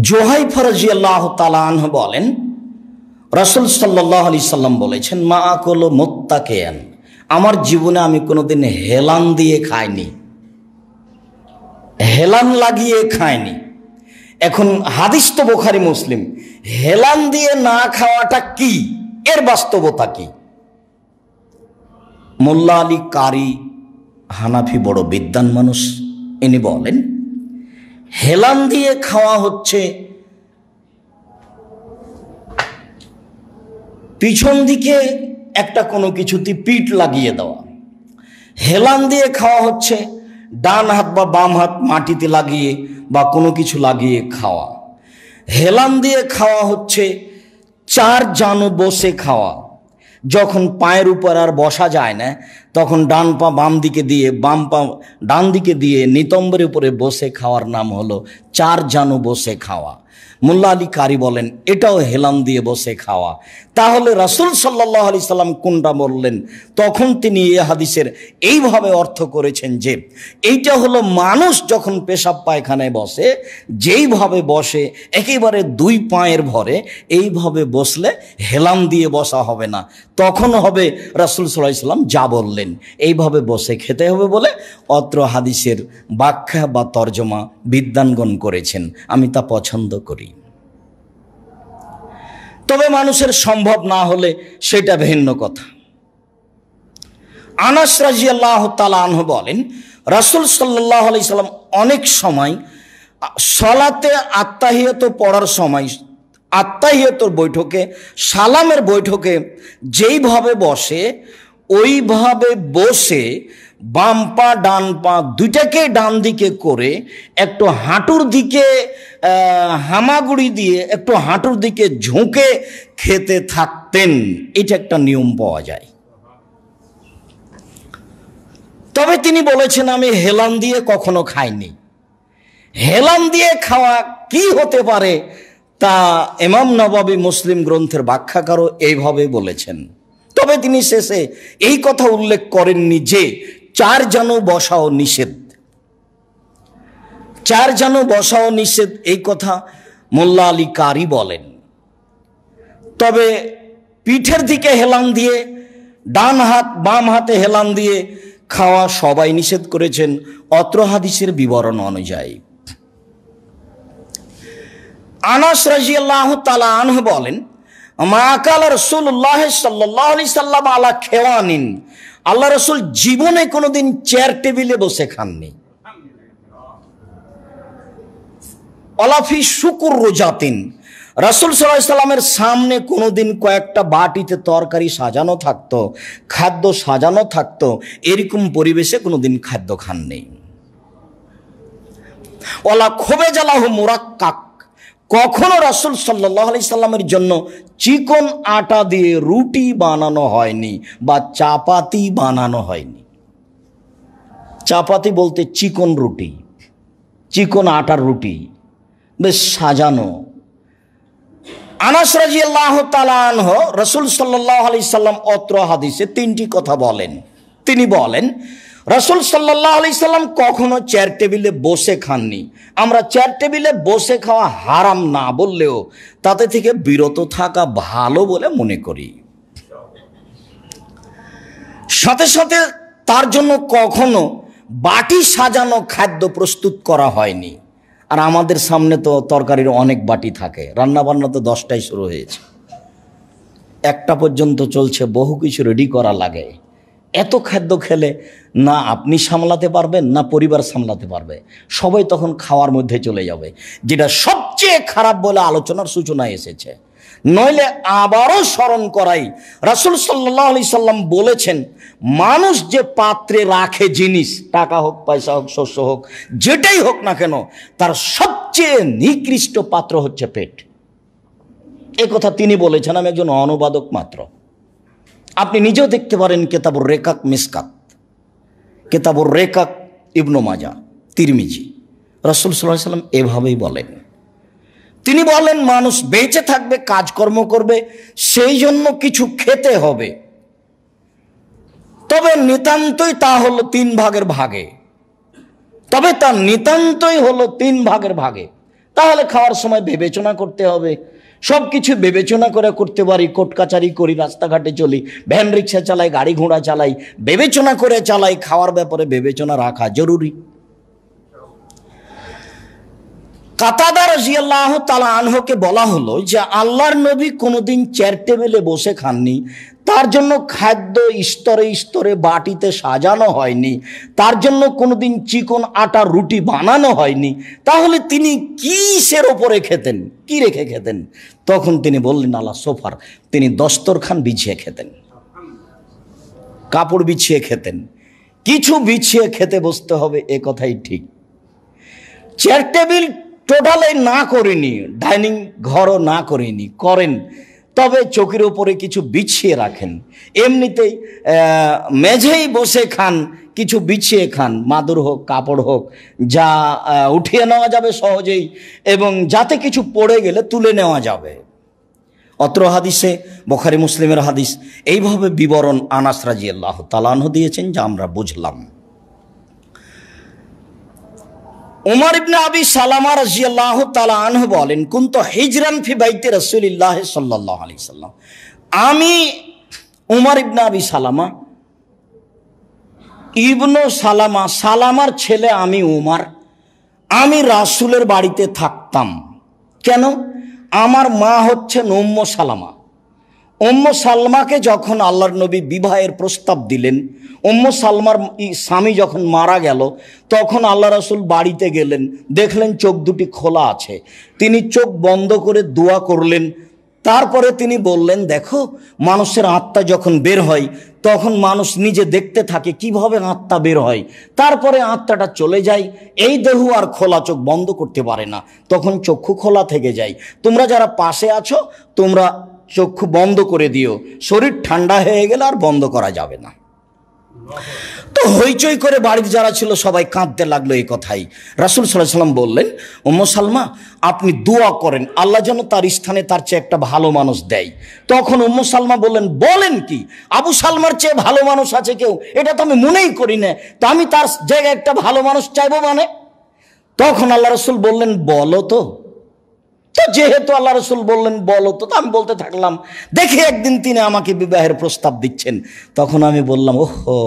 জুহাইফা রাদিয়াল্লাহু তাআলা আনহু বলেন, রাসূল সাল্লাল্লাহু আলাইহি সাল্লাম বলেছেন, মা আকুলু মুত্তাকিয়ান, আমার জীবনে আমি কোনোদিন হেলান দিয়ে খাইনি, হেলান লাগিয়ে খাইনি। এখন হাদিস তো বুখারী মুসলিম, হেলান দিয়ে না খাওয়াটা কি, এর বাস্তবতা কি? মোল্লা আলী কারি হানাফি বড় বিদ্বান মানুষ, ইনি বলেন হেলান দিয়ে খাওয়া হচ্ছে পিছন দিকে একটা কোনো কিছুতে পিঠ লাগিয়ে দেওয়া। হেলান দিয়ে খাওয়া হচ্ছে ডান হাত বা বাম হাত মাটিতে লাগিয়ে বা কোনো কিছু লাগিয়ে খাওয়া। হেলান দিয়ে খাওয়া হচ্ছে চার জানু বসে খাওয়া। যখন পায়ের উপর আর বসা যায় না, তখন ডান পা বাম দিকে দিয়ে বাম পা ডান দিকে দিয়ে নিতম্বের উপরে বসে খাওয়ার নাম হলো চার জানু বসে খাওয়া। মোল্লা আলী কারি বলেন এটাও হেলান দিয়ে বসে খাওয়া। তাহলে রাসূল সাল্লাল্লাহু আলাইহি সাল্লাম কোনটা বললেন? তখন তিনি এই হাদিসের এইভাবে অর্থ করেছেন যে এইটা হলো মানুষ যখন পেশাব পায়খানায় বসে, যেইভাবে বসে একেবারে দুই পায়ের ভরে এইভাবে বসলে হেলান দিয়ে বসা হবে না, তখন হবে রাসূল সাল্লাল্লাহু আলাইহি সাল্লাম যা বললেন এইভাবে বসে খেতে হবে বলে অত্র হাদিসের ব্যাখ্যা বা তর্জমা বিদ্বানগণ করেছেন। আমি তা পছন্দ করি। তবে মানুষের সম্ভব না হলে সেটা ভিন্ন কথা। আনাস রাদিয়াল্লাহু তাআলা আনহু বলেন, রাসূল সাল্লাল্লাহু আলাইহি সাল্লাম অনেক সময় সালাতে আত্তাহিয়াত পড়ার সময় আত্তাহিয়াতের বৈঠকে সালামের বৈঠকে যেইভাবে বসে ওইভাবে বসে বাম পা ডান পা দুইটাকে ডান দিকে করে একটু হাঁটুর দিকে হামাগুড়ি দিয়ে একটু হাঁটুর দিকে ঝুঁকে খেতে থাকতেন। এটা একটা নিয়ম পাওয়া যায়। তবে তিনি বলেছেন আমি হেলান দিয়ে কখনো খাইনি। হেলান দিয়ে খাওয়া কি হতে পারে তা ইমাম নববী মুসলিম গ্রন্থের ব্যাখ্যাকারও এইভাবে বলেছেন। তবে তিনি শেষে এই কথা উল্লেখ করেননি যে চার জানু বসাও নিষেধ। চার জানু বসাও নিষেধ এই কথা মোল্লা আলী কারি বলেন। তবে পিঠের দিকে হেলান দিয়ে ডান হাত বাম হাতে হেলান দিয়ে খাওয়া সবাই নিষেধ করেছেন অত্র হাদিসের বিবরণ অনুযায়ী। আনাস রাদিয়াল্লাহু তাআলা আনহু বলেন, মা আকালা রাসূলুল্লাহ সাল্লাল্লাহু আলাইহি সাল্লাম আলা খেওয়ানিন, আল্লাহ রাসূল জীবনে কোনোদিন চেয়ার টেবিলে বসে খাননি। অলাফি শুকুর রোজাতিন, রাসূল সাল্লাল্লাহু আলাইহি সাল্লামের সামনে কোনোদিন কয়েকটা বাটিতে তরকারি সাজানো থাকতো, খাদ্য সাজানো থাকতো, এরকম পরিবেশে কোনোদিন খাদ্য খাননি। ওয়ালা খুবেজালাহু মুরাক্কাক, কখনো রাসূল সাল্লাল্লাহু আলাইহি সাল্লামের জন্য চিকন আটা দিয়ে রুটি বানানো হয়নি বা চাপাতি বানানো হয়নি। চাপাতি বলতে চিকন রুটি, চিকন আটার রুটি বেশ সাজানো। আনাস রাদিয়াল্লাহু তাআলা আনহু রাসূল সাল্লাল্লাহু আলাইহি সাল্লাম অত্র হাদিসে তিনটি কথা বলেন। তিনি বলেন রাসূল সাল্লাল্লাহু আলাইহি সাল্লাম কখনো চেয়ার টেবিলে বসে খাননি। আমরা চেয়ার টেবিলে বসে খাওয়া হারাম না বললেও তাতে থেকে বিরত থাকা ভালো বলে মনে করি। সাথে সাথে তার জন্য কখনো বাটি সাজানো খাদ্য প্রস্তুত করা হয়নি। আর আমাদের সামনে তো তরকারির অনেক বাটি থাকে, রান্না বান্না তো 10টায় শুরু হয়েছে, 1টা পর্যন্ত চলছে, বহু কিছু রেডি করা লাগে। এত খাদ্য খেলে না আপনি সামলাতে পারবেন না পরিবার সামলাতে পারবে, সবাই তখন খাওয়ার মধ্যে চলে যাবে, যেটা সবচেয়ে খারাপ বলে আলোচনার সূচনা এসেছে। নইলে আবারও স্মরণ করাই, রাসূল সাল্লাল্লাহু আলাইহি সাল্লাম বলেছেন মানুষ যে পাত্রে রাখে জিনিস, টাকা হোক পয়সা হোক শস্য হোক যেটাই হোক না কেন, তার সবচেয়ে নিকৃষ্ট পাত্র হচ্ছে পেট। এ কথা তিনি বলেছেন, আমি একজন অনুবাদক মাত্র। আপনি নিজেও দেখতে পারেন কিতাবুর রেকাক মিসকাত, কিতাবুর রেকাক ইবনে মাজাহ, তিরমিজি। রাসূল সাল্লাল্লাহু আলাইহি সাল্লাম এভাবেই বলেন। তিনি বলেন মানুষ বেঁচে থাকবে, কাজকর্ম করবে, সেই জন্য কিছু খেতে হবে। তবে নিতান্তই তা হলো 3 ভাগের ভাগে, তবে তার নিতান্তই হলো 3 ভাগের ভাগে। তাহলে খাওয়ার সময় বিবেচনা করতে হবে। সব কিছু বিবেচনা করে করতে পারি, কোর্ট কাচারি করি, রাস্তাঘাটে চলি, ভ্যান রিক্সা চালাই, গাড়ি ঘোড়া চালাই, বিবেচনা করে চালাই। খাওয়ার ব্যাপারে বিবেচনা রাখা জরুরি। কাতাদা রাদিয়াল্লাহু তাআলা আনহুকে বলা হলো যে আল্লাহর নবী কোনোদিন চেয়ার টেবিলে বসে খাননি, তার জন্য খাদ্য স্তরে স্তরে বাটিতে সাজানো হয়নি, তার জন্য কোনোদিন চিকন আটার রুটি বানানো হয়নি, তাহলে তিনি কিসের ওপরে খেতেন, কি রেখে খেতেন? তখন তিনি বললেন আলা সোফার, তিনি দস্তরখান বিছিয়ে খেতেন, কাপড় বিছিয়ে খেতেন। কিছু বিছিয়ে খেতে বসতে হবে, এ কথাই ঠিক। চেয়ার টেবিল টোটালে না করিনি, ডাইনিং ঘরও না করিনি, করেন, তবে চৌকির উপরে কিছু বিছিয়ে রাখেন। এমনিতেই মেঝেই বসে খান, কিছু বিছিয়ে খান, মাদুর হোক কাপড় হোক, যা উঠিয়ে নেওয়া যাবে সহজেই এবং যাতে কিছু পড়ে গেলে তুলে নেওয়া যাবে। অত্র হাদিসে, বুখারী মুসলিমের হাদিস, এইভাবে বিবরণ আনাস রাদিয়াল্লাহু তাআলা আনহু দিয়েছেন, যা আমরা বুঝলাম। উমর ইবনে আবি সালামা রাদিয়াল্লাহু তাআলা আনহু বলেন, কুনতু হিজরান ফি বাইতি রাসূলিল্লাহ সাল্লাল্লাহু আলাইহি সাল্লাম, আমি উমর ইবনে আবি সালামা, ইবনু সালামা, সালামার ছেলে আমি উমর, আমি রাসূলের বাড়িতে থাকতাম। কেন? আমার মা হচ্ছেন উম্মু সালামা। উম্মু সালমাকে যখন আল্লাহর নবী বিবাহের প্রস্তাব দিলেন, উম্মু সালমার স্বামী যখন মারা গেল, তখন আল্লাহ রাসূল বাড়িতে গেলেন, দেখলেন চোখ দুটি খোলা আছে। তিনি চোখ বন্ধ করে দোয়া করলেন। তারপরে তিনি বললেন, দেখো, মানুষের আত্মা যখন বের হয় তখন মানুষ নিজে দেখতে থাকে কিভাবে আত্মা বের হয়, তারপরে আত্মাটা চলে যায়, এই দেহ আর খোলা চোখ বন্ধ করতে পারে না, তখন চক্ষু খোলা থেকে যায়। তোমরা যারা পাশে আছো, তোমরা চক্ষু বন্ধ করে দিও, শরীর ঠান্ডা হয়ে গেলে আর বন্ধ করা যাবে না। তো হইচই করে বাড়ির যারা ছিল সবাই কাঁদতে লাগলো এই কথাই। রাসূল সাল্লাল্লাহু আলাইহি ওয়াসাল্লাম বললেন, উম্মু সালমা, আপনি দোয়া করেন আল্লাহ যেন তার স্থানে তার চেয়ে একটা ভালো মানুষ দেয়। তখন উম্মু সালমা বললেন, বলেন কি, আবু সালমার চেয়ে ভালো মানুষ আছে কেউ? এটা তো আমি মনেই করি না, তো আমি তার জায়গায় একটা ভালো মানুষ চাইবো মানে? তখন আল্লাহ রাসূল বললেন, বলো তো। তো যেহেতু আল্লাহ রাসূল বললেন বলো তো, আমি বলতে থাকলাম, দেখি একদিন তিনি আমাকে বিবাহের প্রস্তাব দিচ্ছেন। তখন আমি বললাম, ওহো,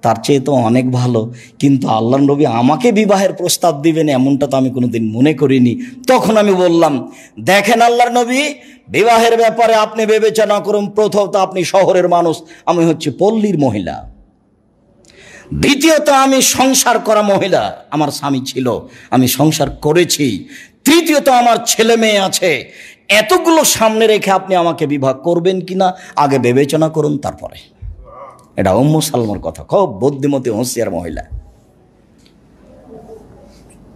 তার চেয়ে তো অনেক ভালো, কিন্তু আল্লাহর নবী আমাকে বিবাহের প্রস্তাব দিবেন এমনটা তো আমি কোনোদিন মনে করিনি। তখন আমি বললাম, দেখেন আল্লাহর নবী, বিবাহের ব্যাপারে আপনি বিবেচনা করুন। প্রথমত আপনি শহরের মানুষ, আমি হচ্ছে পল্লীর মহিলা। দ্বিতীয়ত আমি সংসার করা মহিলা, আমার স্বামী ছিল, আমি সংসার করেছি। তৃতীয়ত আমার ছেলে মেয়ে আছে। এতগুলো সামনে রেখে আপনি আমাকে বিবাহ করবেন কিনা আগে বিবেচনা করুন, তারপরে। এটা উম্মু সালমার কথা, খুব বুদ্ধিমতী হোশিয়ার মহিলা।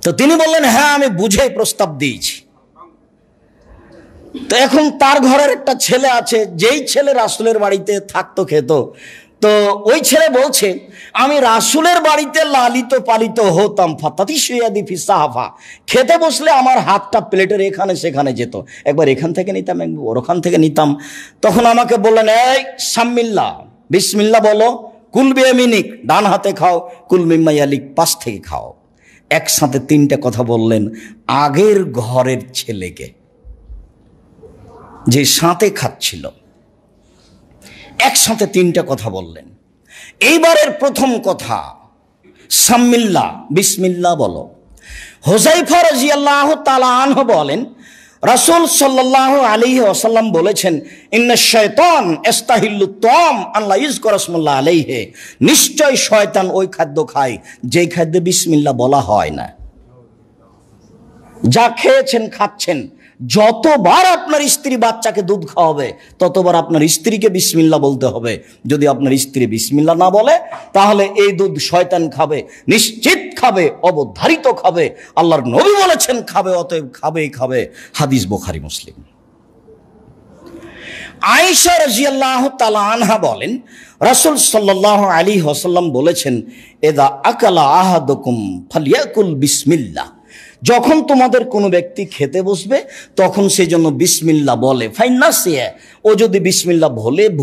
তো তিনি বললেন, হ্যাঁ, আমি বুঝেই প্রস্তাব দিয়েছি। তো এখন তার ঘরের একটা ছেলে আছে, যেই ছেলে রাসূলের বাড়িতে থাকতো, খেত। তো ওই ছেলে বলছে, আমি রাসূলের বাড়িতে লালিত পালিত হতাম, ফাতাতিশিয়াদি ফি সাহাফা, খেতে বসলে আমার হাতটা প্লেটের এখানে সেখানে যেত, একবার এখান থেকে নিতাম, একবার ওখান থেকে নিতাম। তখন আমাকে বললেন, এই সাম্মিল্লাহ, বিসমিল্লাহ বলো, কুল বিয়ামিনিক, ডান হাতে খাও, কুল মিম্মা ইয়ালিক, পাশ থেকে খাও। একসাথে তিনটা কথা বললেন আগের ঘরের ছেলেকে, যে সাথে খাচ্ছিল, একসাথে তিনটা কথা বললেন। এইবারের প্রথম কথা, সাম্মিল্লাহ, বিসমিল্লাহ বলো। হুযায়ফা রাদিয়াল্লাহু তাআলা আনহু বলেন, রাসূল সাল্লাল্লাহু আলাইহি ওয়াসাল্লাম বলেছেন, ইন্নাশ শায়তান ইস্তাহিল্লু তাম আল্লাহ ইযকুরা ইসমুল্লাহ আলাইহি, নিশ্চয় শয়তান ওই খাদ্য খায় যেই খাদ্যে বিসমিল্লাহ বলা হয় না। যা খেয়েছেন, খাচ্ছেন, যতবার আপনার স্ত্রী বাচ্চাকে দুধ খাওয়াবে ততবার আপনার স্ত্রীকে বিসমিল্লাহ বলতে হবে। যদি আপনার স্ত্রী বিসমিল্লাহ না বলে, তাহলে এই দুধ শয়তান খাবে, নিশ্চিত খাবে, অবধারিত খাবে। আল্লাহর নবী বলেছেন খাবে, অতএব খাবেই খাবে। হাদিস বুখারী মুসলিম। আয়েশা রাদিয়াল্লাহু তাআলা আনহা বলেন, রাসূল সাল্লাল্লাহু আলাইহি ওয়াসাল্লাম বলেছেন, ইযা আকালা আহাদুকুম ফালিয়াকুল বিসমিল্লাহ, যখন তোমাদের কোনো ব্যক্তি খেতে বসবে তখন সে জন্য বিসমিল্লাহ বলে। ফাইনাসিয়া, ও যদি বিসমিল্লাহ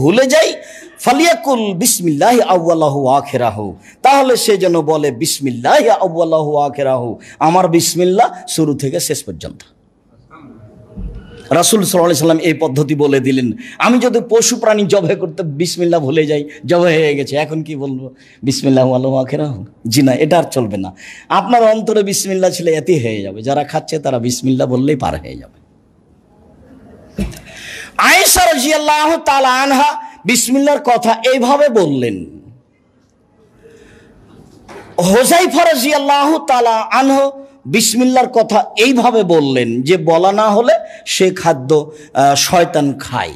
ভুলে যায়, ফালিয়াকুল বিসমিল্লাহি আউয়ালাহু আখিরাহু, তাহলে সে যেন বলে বিসমিল্লাহি আউয়ালাহু আখিরাহু, আমার বিসমিল্লাহ শুরু থেকে শেষ পর্যন্ত। রাসূল সাল্লাল্লাহু আলাইহি সাল্লাম এই পদ্ধতি বলে দিলেন। আমি যদি পশু প্রাণী জবাই করতে বিসমিল্লাহ ভুলে যাই, জবাই হয়ে গেছে, এখন কি বলবো? বিসমিল্লাহ আউয়ালাহু আখিরাহু? জি না, এটা আর চলবে না। আপনার অন্তরে বিসমিল্লাহ ছিল, এতেই হয়ে যাবে। যারা খাচ্ছে তারা বিসমিল্লাহ বললেই পার হয়ে যাবে। আয়েশা রাদিয়াল্লাহু তাআলা আনহা বিসমিল্লাহর কথা এইভাবে বললেন। হুযায়ফা রাদিয়াল্লাহু তাআলা আনহু বিসমিল্লাহর কথা এইভাবে বললেন যে বলা না হলে সে খাদ্য শয়তান খায়।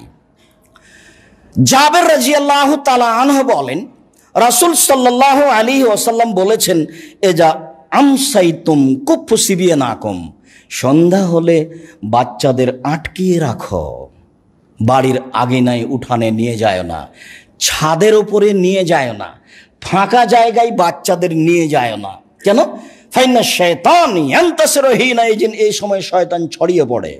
জাবের রাদিয়াল্লাহু তাআলা আনহু বলেন, রাসূল সাল্লাল্লাহু আলাইহি ওয়াসাল্লাম বলেছেন, এজা আমসাইতুম কুফু সিবিয়ানাকুম, সন্ধ্যা হলে বাচ্চাদের আটকিয়ে রাখো, বাড়ির আঙিনায় উঠানে নিয়ে যায় না, ছাদের উপরে নিয়ে যায় না, ফাঁকা জায়গায় বাচ্চাদের নিয়ে যায় না। কেন? ফাইন্না শাইতান ইয়ান্তাসিরু হিনা ইযিন, এই সময় শয়তান ছড়িয়ে পড়ে।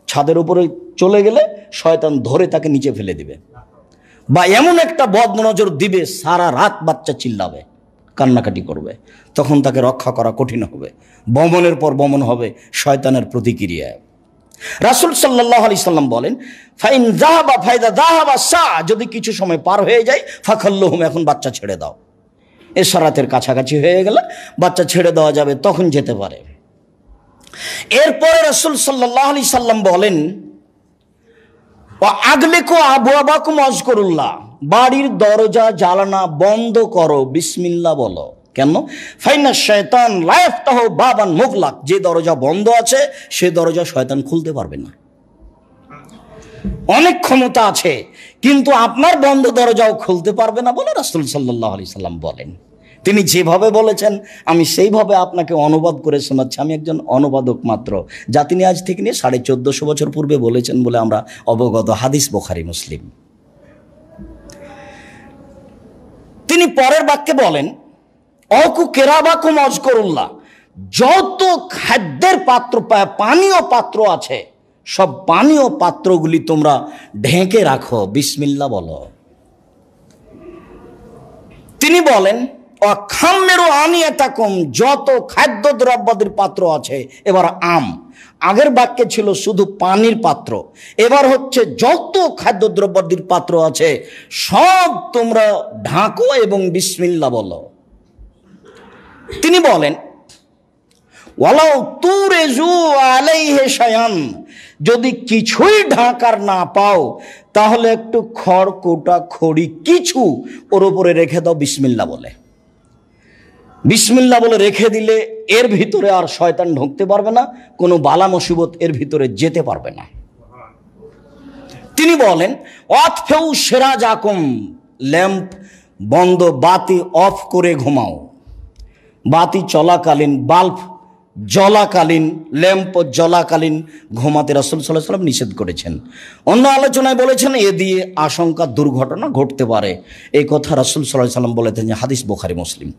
ছাদের উপরে চলে গেলে শয়তান ধরে তাকে নিচে ফেলে দিবে, বা এমন একটা বদ নজর দিবে, সারা রাত বাচ্চা চিল্লাবে, কান্নাকাটি করবে, তখন তাকে রক্ষা করা কঠিন হবে। বমনের পর বমন হবে শয়তানের প্রতিক্রিয়া। রাসূল সাল্লাল্লাহু আলাইহি সাল্লাম বলেন, ফাইন যাহাবা ফাইদা যাহাবা সা, যদি কিছু সময় পার হয়ে যায়, ফাখাল্লুহুম, এখন বাচ্চা ছেড়ে দাও। এশারাতের কাছাকাছি হয়ে গেলে বাচ্চা ছেড়ে দেওয়া যাবে, তখন যেতে পারে। এরপরে রাসূল সাল্লাল্লাহু আলাইহি সাল্লাম বলেন, ওয়া আগলিকু আবওয়াবাকুম ওয়াজকুরুল্লাহ, বাড়ির দরজা জানালা বন্ধ করো, বিসমিল্লাহ বলো। কেন? ফাইনা শাইতান লা ইফতাহু বাবান মুগলাক, যে দরজা বন্ধ আছে সে দরজা শয়তান খুলতে পারবে না। অনেক ক্ষমতা আছে, কিন্তু আপনার বন্ধ দরজাও খুলতে পারবে না বলে রাসূল সাল্লাল্লাহু আলাইহি সাল্লাম বলেন। তিনি যেভাবে বলেছেন আমি সেইভাবে আপনাকে অনুবাদ করে শোনাচ্ছি। আমি একজন অনুবাদক মাত্র, যা তিনি আজ থেকে নিয়ে 1450 বছর পূর্বে বলেছেন বলে আমরা অবগত। হাদিস বুখারী মুসলিম। তিনি পরের বাক্যে বলেন, অকু কেরাবাকুম ওয়াজকুরুল্লাহ, যত খাদ্যের পাত্র পানীয় পাত্র আছে সব পানীয় পাত্রগুলি তোমরা ঢেকে রাখো, বিসমিল্লাহ বলো। তিনি বলেন, অখাম্মেরু আনিয়াতাকুম, যত খাদ্য দ্রব্যাদির পাত্র আছে। এবার আম, আগের বাক্যে ছিল শুধু পানির পাত্র, এবার হচ্ছে যত খাদ্য দ্রব্যাদির পাত্র আছে সব তোমরা ঢাকো এবং বিসমিল্লাহ বলো। তিনি বলেন, ওয়ালাউ তুরেজু আলাইহি শায়ান, যদি কিছুই ঢাকার না পাও তাহলে একটু খড় কোটা খড়ি কিছু ওর উপরে রেখে দাও, বিসমিল্লাহ বলে। বিসমিল্লাহ বলে রেখে দিলে এর ভিতরে আর শয়তান ঢুকতে পারবে না, কোনো বালা মুসিবত এর ভিতরে যেতে পারবে না। তিনি বলেন, অতফেউ সিরাজাকুম, ল্যাম্প বন্ধ, বাতি অফ করে ঘুমাও। বাতি চলাকালীন, বাল্ব জ্বলাকালীন, ল্যাম্প জ্বলাকালীন ঘুমাতে রাসূল সাল্লাল্লাহু আলাইহি ওয়াসাল্লাম নিষেধ করেছেন। অন্য আলোচনায় বলেছেন এ দিয়ে আশঙ্কা দুর্ঘটনা ঘটতে পারে, এই কথা রাসূল সাল্লাল্লাহু আলাইহি ওয়াসাল্লাম বলেছেন। হাদিস বুখারী মুসলিম।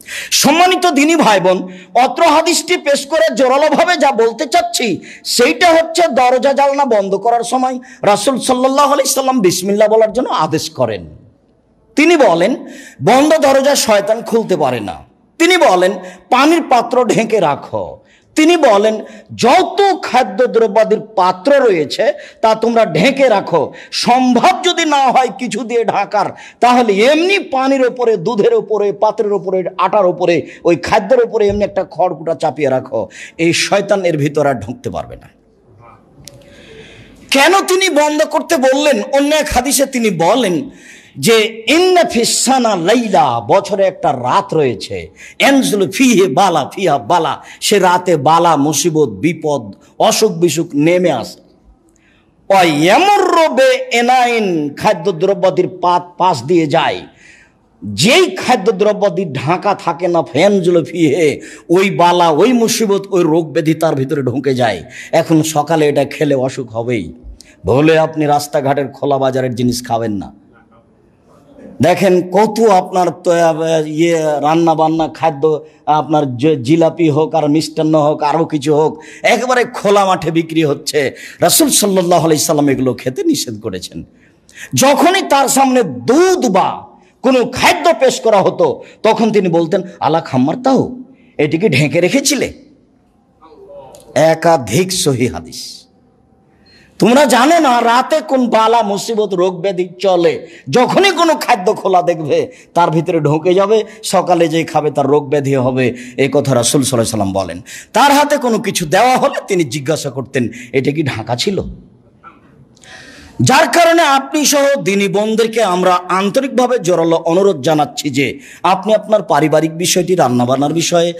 সম্মানিত দ্বীনি ভাই বোন, অত্র হাদিসটি পেশ করে জোরালোভাবে যা বলতে চাচ্ছি সেইটা হচ্ছে, দরজা জানলা বন্ধ করার সময় রাসূল সাল্লাল্লাহু আলাইহি ওয়াসাল্লাম বিসমিল্লাহ বলার জন্য আদেশ করেন। তিনি বলেন, বন্ধ দরজা শয়তান খুলতে পারে না। তিনি বলেন, পানির পাত্র ঢেকে রাখো। তিনি বলেন, যত খাদ্য দ্রব্যাদির পাত্র রয়েছে তা তোমরা ঢেকে রাখো। সম্ভব যদি না হয় কিছু দিয়ে ঢাকার, তাহলে এমনি পানির ওপরে, দুধের ওপরে, পাত্রের ওপরে, আটার ওপরে, ওই খাদ্যের ওপরে এমনি একটা খড়কুটা চাপিয়ে রাখো, এই শয়তান এর ভিতরে আর ঢুকতে পারবে না। কেন তিনি বন্ধ করতে বললেন? অন্য এক হাদিসে তিনি বলেন যে ইন্না ফিসানা লাইলা, বছরে একটা রাত রয়েছে, এনজুল ফিহে বালা ফিহা বালা, সে রাতে বালা মুসিবত বিপদ অসুখ বিসুখ নেমে আসে। অয়মুরবে এনাইন, খাদ্য দ্রব্যাদির পাশ দিয়ে যায়, যেই খাদ্য দ্রব্যাদি ঢাকা থাকে না, ফেনজুল ফিহে, ওই বালা ওই মুসিবত ওই রোগ ব্যাধি তার ভিতরে ঢুকে যায়। এখন সকালে এটা খেলে অসুখ হবেই। বলে আপনি রাস্তাঘাটের খোলা বাজারের জিনিস খাবেন না, দেখেন কত আপনার রান্না বান্না খাদ্য, আপনার জিলাপি হোক আর মিষ্টান্ন হোক আরও কিছু হোক, একেবারে খোলা মাঠে বিক্রি হচ্ছে। রাসূল সাল্লাল্লাহু আলাইহি সাল্লাম এগুলো খেতে নিষেধ করেছেন। যখনই তার সামনে দুধ বা কোনো খাদ্য পেশ করা হতো তখন তিনি বলতেন, আলা খাম্মার তাও, এটিকে ঢেকে রেখেছিলে। একাধিক সহিহ হাদিস। তোমরা জানো না রাতে কোন বালা মুসিবত রোগ ব্যাধি চলে, যখনই কোনো খাদ্য খোলা দেখবে তার ভিতরে ঢুকে যাবে, সকালে যে খাবে তার রোগ ব্যাধি হবে, এই কথা রাসূল সাল্লাল্লাহু আলাইহি সাল্লাম বলেন। তার হাতে কোনো কিছু দেওয়া হলে তিনি জিজ্ঞাসা করতেন, এটা কি ঢাকা ছিল? যার কারণে আপনি সহ দিনী বোনদেরকে আমরা আন্তরিকভাবে জোরালো অনুরোধ জানাচ্ছি যে আপনি আপনার পারিবারিক বিষয়টি, রান্নাবান্নার বিষয়ে,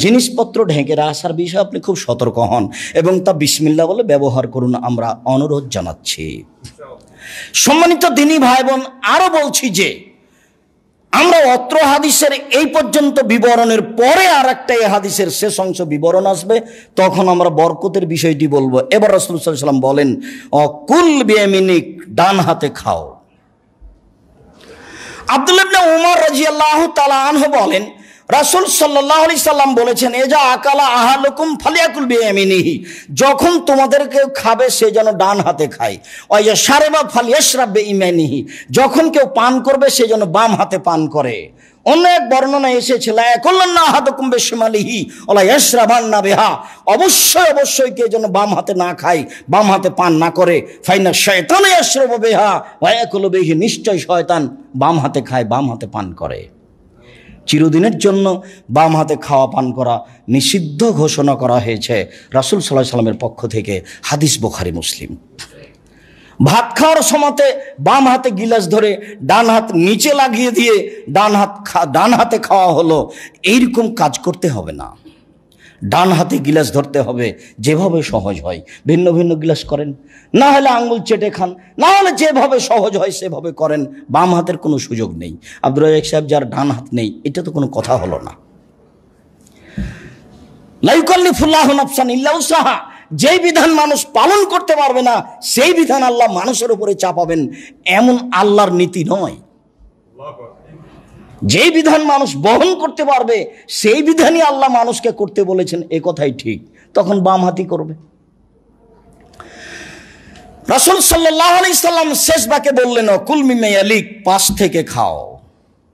জিনিসপত্র ঢেকে রাখার বিষয়ে আপনি খুব সতর্ক হন এবং তা বিসমিল্লাহ বলে ব্যবহার করুন, আমরা অনুরোধ জানাচ্ছি। সম্মানিত দিনী ভাই বোন, আরও বলছি যে আমরা অত্র হাদিসের এই পর্যন্ত বিবরণের পরে আর একটা এই হাদিসের শেষ অংশ বিবরণ আসবে, তখন আমরা বরকতের বিষয়টি বলবো। এবার রাসূল সাল্লাল্লাহু আলাইহি সাল্লাম বলেন, অকুল বিয়ামিনিক, ডান হাতে খাও। আব্দুল্লাহ ইবনে উমর রাদিয়াল্লাহু তাআলা আনহু বলেন, রাসূল সাল্লাল্লাহু আলাইহি সাল্লাম বলেছেন, এজা আকালা আহালুকুম ফালিয়াকুল বিয়ামিনিহি, যখন তোমাদেরকে খাবে সে যেন ডান হাতে খায়। ওয়া শারিবা ফালিয়াশরাব বিয়ামিনিহি, যখন কেউ পান করবে সে যেন বাম হাতে পান করে। অন্য এক বর্ণনা এসেছে, লা ইয়াকুল্লান্না আহাদুকুম বিশিমালিহি ওয়া ইয়াশরাবান্না বিহা, অবশ্যই কে যেন বাম হাতে না খায়, বাম হাতে পান না করে। ফাইনা শায়তানু ইয়াশরাবু বিহা ওয়া ইয়াকুলু বিহি, নিশ্চয় শয়তান বাম হাতে খায়, বাম হাতে পান করে। চিরদিনের জন্য বাম হাতে খাওয়া পান করা নিষিদ্ধ ঘোষণা করা হয়েছে রাসূল সাল্লাল্লাহু আলাইহি সাল্লামের পক্ষ থেকে। হাদিস বুখারী মুসলিম। ভাত খাওয়ার সময়তে বাম হাতে গিলাস ধরে ডান হাত নিচে লাগিয়ে দিয়ে ডান হাতে খাওয়া হলো, এইরকম কাজ করতে হবে না। ডান হাতে গিলাস ধরতে হবে, যেভাবে সহজ হয়। ভিন্ন ভিন্ন গিলাস করেন, না হলে আঙ্গুল চেটে খান, না হলে যেভাবে সহজ হয় সেভাবে করেন। বাম হাতের কোনো সুযোগ নেই। আব্দুর রাজ্জাক সাহেব যার ডান হাত নেই, এটা তো কোনো কথা হলো না। লা ইউকাল্লিফুল্লাহু নাফসান ইল্লা উসআহা, যেই বিধান মানুষ পালন করতে পারবে না সেই বিধান আল্লাহ মানুষের উপরে চাপাবেন, এমন আল্লাহর নীতি নয়। যেই বিধান মানুষ বহন করতে পারবে সেই বিধানই আল্লাহ মানুষকে করতে বলেছেন, এ কথাই ঠিক। তখন বাম হাতি করবে। রাসূল সাল্লাল্লাহু আলাইহি সাল্লাম শেষ বাক্যে বললেন, কুল মিম্মা ইয়ালিক, পাশ থেকে খাও,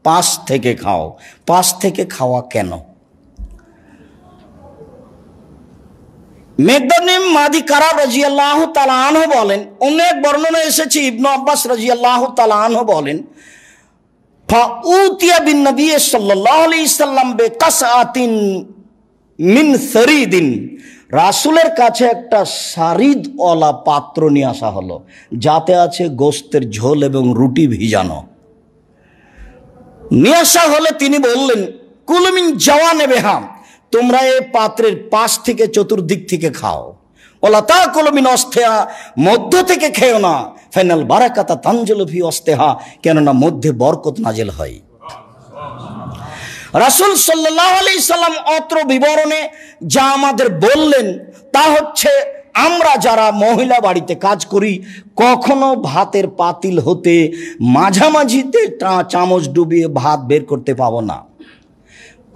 পাশ থেকে খাও। পাশ থেকে খাওয়া কেন? মেকদানিম মাদি কারাব রাদিয়াল্লাহু তাআলা আনহু বলেন, অনেক বর্ণনা এসেছে, ইবনে আব্বাস রাদিয়াল্লাহু তাআলা আনহু বলেন, ফাউতিয়া বিন নবী সাল্লাল্লাহু আলাইহি সাল্লাম বিকাসআতিন মিন সারিদিন, রাসূলের কাছে একটা সারিদওয়ালা পাত্র নিয়ে আসা হলো, যাতে আছে গোশতের ঝোল এবং রুটি ভিজানো। নিয়ে আসা হলে তিনি বললেন, কুলু মিন জাওয়ানিবিহা, তোমরা এই পাত্রের পাশ থেকে চতুর্দিক থেকে খাও। ওলা তাকুলু মিন অস্তেহা, মধ্য থেকে খেও না। ফাইনাল বারাকাতা তানজিলু ফি অস্তেহা, কেননা মধ্যে বরকত নাজিল হয়। রাসূল সাল্লাল্লাহু আলাইহি সাল্লাম অত্র বিবরণে যা আমাদের বললেন তা হচ্ছে, আমরা যারা মহিলা বাড়িতে কাজ করি কখনো ভাতের পাতিল হতে মাঝামাঝিতে চামচ ডুবিয়ে ভাত বের করতে পাবো না।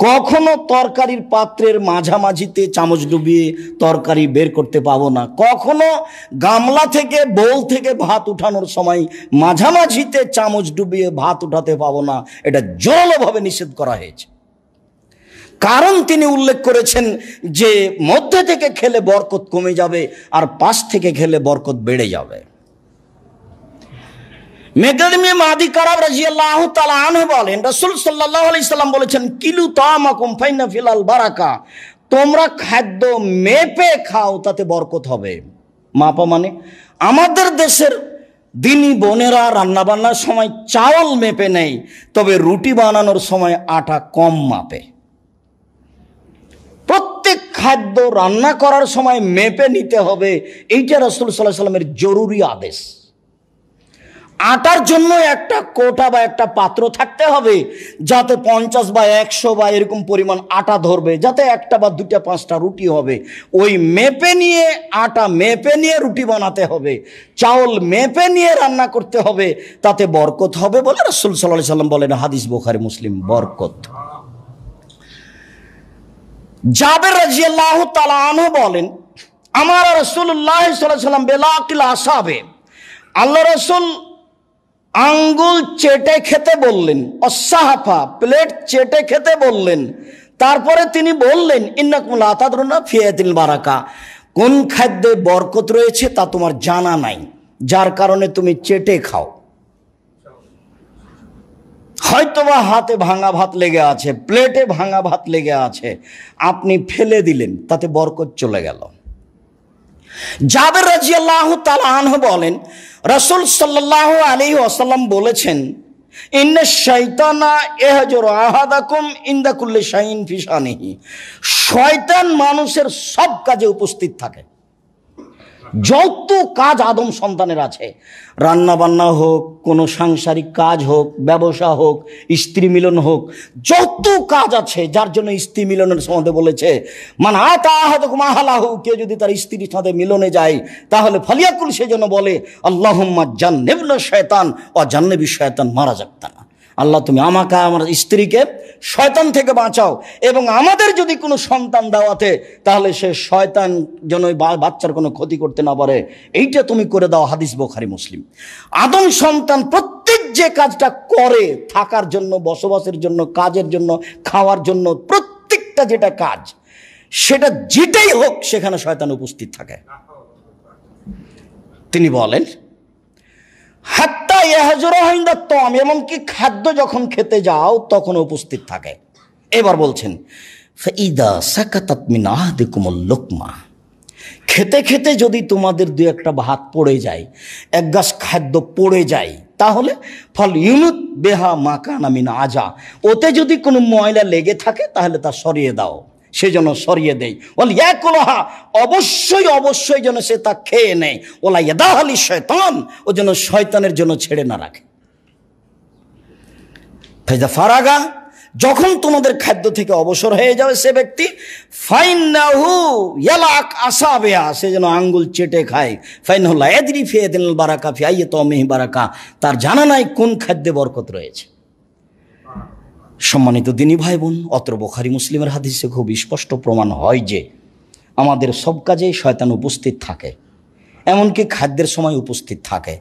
কখনো তরকারির পাত্রের মাঝামাঝিতে চামচ ডুবিয়ে তরকারি বের করতে পাবো না। কখনো গামলা থেকে বোল থেকে ভাত উঠানোর সময় মাঝামাঝিতে চামচ ডুবিয়ে ভাত উঠাতে পাবো না। এটা জোরালোভাবে নিষেধ করা হয়েছে। কারণ তিনি উল্লেখ করেছেন যে মধ্যে থেকে খেলে বরকত কমে যাবে আর পাশ থেকে খেলে বরকত বেড়ে যাবে। মেকদানিম মাদি কারাব রাদিয়াল্লাহু তাআলা আনহু বলেন, রাসূল সাল্লাল্লাহু আলাইহি সাল্লাম বলেছেন, কিলু তামাকুম ফাইন্না ফিলাল বারাকা, তোমরা খাদ্য মেপে খাও, তাতে বরকত হবে। মাপা মানে আমাদের দেশের দিনী বোনেরা রান্না বান্নার সময় চাউল মেপে নেয়, তবে রুটি বানানোর সময় আটা কম মাপে। প্রত্যেক খাদ্য রান্না করার সময় মেপে নিতে হবে, এইটা রাসূল সাল্লাল্লাহু আলাইহি সাল্লামের জরুরি আদেশ। আটার জন্য একটা কোটা বা একটা পাত্র থাকতে হবে, যাতে 50 বা 100 বা এরকম পরিমাণ আটা ধরবে, যাতে একটা বা দুটা 5টা রুটি হবে। ওই মেপে নিয়ে আটা মেপে নিয়ে রুটি বানাতে হবে, চাউল মেপে নিয়ে রান্না করতে হবে, তাতে বরকত হবে বলে রাসূল সাল্লাল্লাহু আলাইহি সাল্লাম বলেন। হাদিস বুখারী মুসলিম। বরকত। জাবের রাদিয়াল্লাহু তাআলা আনহু বলেন, আমার রাসূলুল্লাহ সাল্লাল্লাহু আলাইহি সাল্লাম বেলাকিল আসাবে, আল্লাহ রাসূল আঙ্গুল চেটে খেতে বললেন, অসাহাফা প্লেট চেটে খেতে বললেন। তারপরে তিনি বললেন, ইন্নাকুম লা তাদরুনা ফিয়াতিল বারাকা, কোন খাদ্যে বরকত রয়েছে তা তোমার জানা নাই, যার কারণে তুমি চেটে খাও। হয়তোবা হাতে ভাঙা ভাত লেগে আছে, প্লেটে ভাঙা ভাত লেগে আছে, আপনি ফেলে দিলেন, তাতে বরকত চলে গেল। জাবের রাদিয়াল্লাহু তাআলা আনহু বলেন, রাসূল সাল্লাল্লাহু আলাইহি ওয়াসাল্লাম বলেছেন, ইন্না শাইতানা ইয়াহজুরু আহাদাকুম ইনদা কুল্লি শাইইন ফি শানিহি, শয়তান মানুষের সব কাজে উপস্থিত থাকে। যত কাজ আদম সন্তানের আছে, রান্না বান্না হোক, কোনো সাংসারিক কাজ হোক, ব্যবসা হোক, স্ত্রী মিলন হোক, যত কাজ আছে, যার জন্য স্ত্রী মিলনের সম্বন্ধে বলেছে, মান আতা আহাদাকুম আহলাহু, কেউ যদি তার স্ত্রীর সাথে মিলনে যায় তাহলে ফালিয়াকুল, সেজন্য বলে আল্লাহুম্মা জান্নিবনা শায়তান ওয়া জান্নিবি শায়তান মা রাযাকতানা, আল্লাহ তুমি আমাকে আমার স্ত্রীকে শয়তান থেকে বাঁচাও, এবং আমাদের যদি কোনো সন্তান দেওয়াতে তাহলে সে শয়তান যেন বাচ্চার কোনো ক্ষতি করতে না পারে, এইটা তুমি করে দাও। হাদিস বুখারী মুসলিম। আদম সন্তান প্রত্যেক যে কাজটা করে, থাকার জন্য, বসবাসের জন্য, কাজের জন্য, খাওয়ার জন্য, প্রত্যেকটা যেটা কাজ, সেটা যেটাই হোক সেখানে শয়তান উপস্থিত থাকে। তিনি বলেন, হাত্তা ইয়াহজুরু ইনদা তাম, এমনকি খাদ্য যখন খেতে যাও তখন উপস্থিত থাকে। এবার বলছেন, ফাইদা সাকাতাত মিন আহাদিকুমুল লুকমা, খেতে খেতে যদি তোমাদের দুই একটা ভাত পড়ে যায়, এক গাছ খাদ্য পড়ে যায়, তাহলে ফল ইউনুত বেহা মাকানা মিন আজা, ওতে যদি কোনো ময়লা লেগে থাকে তাহলে তা সরিয়ে দাও, সেজন্য সরিয়ে দেয়। ওয়াল ইয়াকুলহা, অবশ্যই অবশ্যই যেন সে তা খেয়ে নেয়। ওলা ইয়াদাহালি শয়তান, ও যেন শয়তানের জন্য ছেড়ে না রাখে। ফাইদা ফারাগা, যখন তোমাদের খাদ্য থেকে অবসর হয়ে যাবে সে ব্যক্তি, ফাইন্নাহু ইয়ালাক আসাবিহা, সে যেন আঙ্গুল চেটে খায়। ফাইন্নাহু লা ইয়াদরি ফি ইয়াদিল বারাকা ফি আইয়াতিহি বারাকা, তার জানা নাই কোন খাদ্যে বরকত রয়েছে। সম্মানিত দিনী ভাই বোন, অত্র বুখারী মুসলিমের হাদিসে খুব স্পষ্ট প্রমাণ হয় যে আমাদের সব কাজেই শয়তান উপস্থিত থাকে, এমনকি খাদ্যের সময় উপস্থিত থাকে,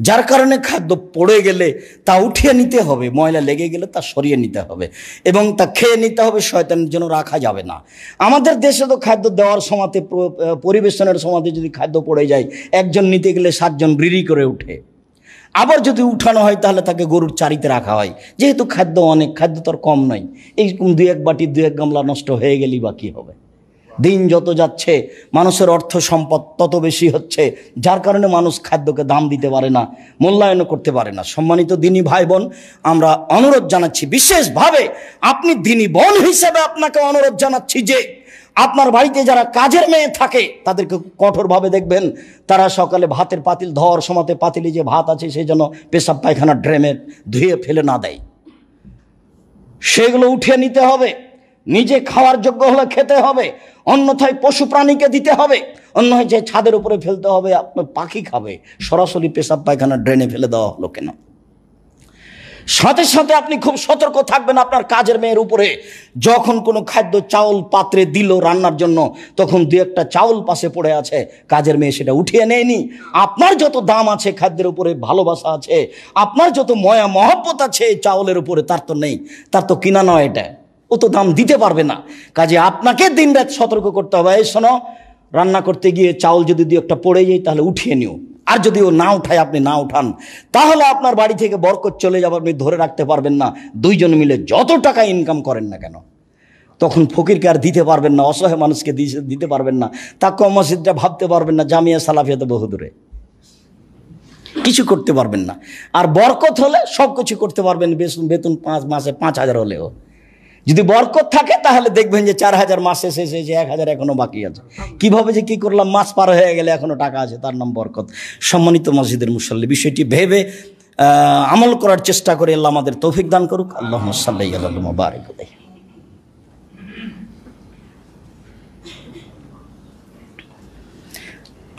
যার কারণে খাদ্য পড়ে গেলে তা উঠিয়ে নিতে হবে, ময়লা লেগে গেলে তা সরিয়ে নিতে হবে এবং তা খেয়ে নিতে হবে, শয়তানের জন্য রাখা যাবে না। আমাদের দেশে তো খাদ্য দেওয়ার সময়তে, পরিবেশনের সময়তে যদি খাদ্য পড়ে যায়, একজন নিতে গেলে 7 জন রিরি করে উঠে। আবার যদি উঠানো হয় তাহলে তাকে গরুর চারিতে রাখা হয়, যেহেতু খাদ্য অনেক, খাদ্য তো কম নয়, এইরকম 2-1 বাটি 2-1 গামলা নষ্ট হয়ে গেলেই বা কী হবে। দিন যত যাচ্ছে মানুষের অর্থ সম্পদ তত বেশি হচ্ছে, যার কারণে মানুষ খাদ্যকে দাম দিতে পারে না, মূল্যায়ন করতে পারে না। সম্মানিত দিনী ভাই বোন, আমরা অনুরোধ জানাচ্ছি বিশেষভাবে, আপনি দিনী বোন হিসেবে আপনাকে অনুরোধ জানাচ্ছি যে আপনার বাড়িতে যারা কাজের মেয়ে থাকে তাদেরকে কঠোরভাবে দেখবেন, তারা সকালে ভাতের পাতিল ধোয়ার সময়তে পাতিলে যে ভাত আছে সেই জন্য পেশাব পায়খানা ড্রেমে ধুয়ে ফেলে না দেয়, সেগুলো উঠিয়ে নিতে হবে। নিজে খাওয়ার যোগ্য হলে খেতে হবে, অন্যথায় পশু প্রাণীকে দিতে হবে, অন্যথায় যে ছাদের উপরে ফেলতে হবে, আপনার পাখি খাবে। সরাসরি পেশাব পায়খানা ড্রেনে ফেলে দেওয়া হলো কেন? সাথে সাথে আপনি খুব সতর্ক থাকবেন আপনার কাজের মেয়ের উপরে। যখন কোনো খাদ্য চাউল পাত্রে দিল রান্নার জন্য, তখন 2-1টা চাউল পাশে পড়ে আছে, কাজের মেয়ে সেটা উঠিয়ে নেয়নি। আপনার যত দাম আছে খাদ্যের উপরে, ভালোবাসা আছে, আপনার যত ময়া মহব্বত আছে চাউলের উপরে, তার তো নেই, তার তো কিনা নয়, এটা ও তো দাম দিতে পারবে না। কাজে আপনাকে দিনরাত সতর্ক করতে হবে, এই শোনো, রান্না করতে গিয়ে চাউল যদি 2-1টা পড়ে যায় তাহলে উঠিয়ে নিও, আর যদি ও না উঠায়, আপনি না উঠান, তাহলে আপনার বাড়ি থেকে বরকত চলে যাবে, আপনি ধরে রাখতে পারবেন না। 2 জন মিলে যত টাকা ইনকাম করেন না কেন, তখন ফকিরকে আর দিতে পারবেন না, অসহায় মানুষকে দিতে পারবেন না, তাকে মসজিদটা ভাবতে পারবেন না, জামিয়া সালাফিয়াতে বহু দূরে, কিছু করতে পারবেন না। আর বরকত হলে সব কিছু করতে পারবেন, বেতন 5 মাসে 5,000 হলেও। যদি বরকত থাকে তাহলে দেখবেন যে 4,000 মাসে শেষ হয়েছে, 1,000 এখনো বাকি আছে। কিভাবে যে কি করলাম, মাস পার হয়ে গেলে এখনো টাকা আছে, তার নাম বরকত। সম্মানিত মসজিদের মুসল্লি, বিষয়টি ভেবে আমল করার চেষ্টা করি। আল্লাহ আমাদের তৌফিক দান করুক। আল্লাহুম্মা সাল্লি আলা মুবারিক আলাইহি।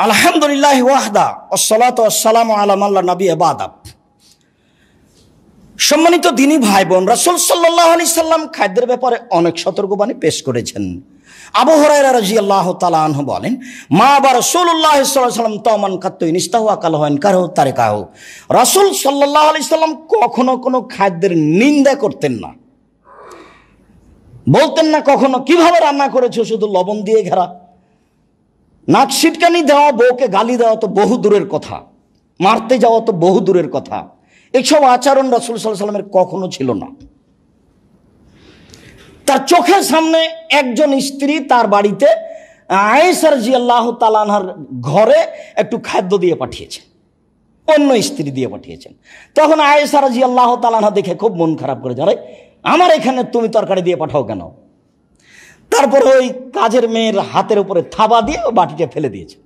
আলহামদুলিল্লাহ ওয়াহদা ওয়াসসালাতু ওয়াসসালামু আলা মান লা নাবিয়্যা বা'দা। সম্মানিত দ্বীনি ভাই বোন, রাসূল সাল্লাল্লাহু আলাইহি সাল্লাম খাদ্যের ব্যাপারে অনেক সতর্কবাণী পেশ করেছেন। আবু হুরায়রা রাদিয়াল্লাহু তাআলা আনহু বলেন, মা বা রাসূলুল্লাহ সাল্লাল্লাহু আলাইহি সাল্লাম তামান কাত্তু ইনস্তাহু আকালহু ইনকারহু তারিকাহু। রাসূল সাল্লাল্লাহু আলাইহি সাল্লাম কখনো কোনো খাদ্যের নিন্দা করতেন না, বলতেন না কখনো কিভাবে রান্না করেছো, শুধু লবণ দিয়ে ঘেরা। নাক ছিটকানি দেওয়া, বউকে গালি দেওয়া তো বহু দূরের কথা, মারতে যাওয়া তো বহু দূরের কথা। এইসব আচরণ রাসূল সাল্লাল্লাহু আলাইহি সাল্লামের কখনো ছিল না। তার চোখের সামনে একজন স্ত্রী তার বাড়িতে আয়েশা রাদিয়াল্লাহু তাআলা আনহার ঘরে একটু খাদ্য দিয়ে পাঠিয়েছেন, অন্য স্ত্রী দিয়ে পাঠিয়েছেন। তখন আয়েশা রাদিয়াল্লাহু তাআলা আনহা দেখে খুব মন খারাপ করে, আরে আমার এখানে তুমি তরকারি দিয়ে পাঠাও কেন? তারপরে ওই কাজের মেয়ের হাতের উপরে থাবা দিয়ে বাটিটা ফেলে দিয়েছে।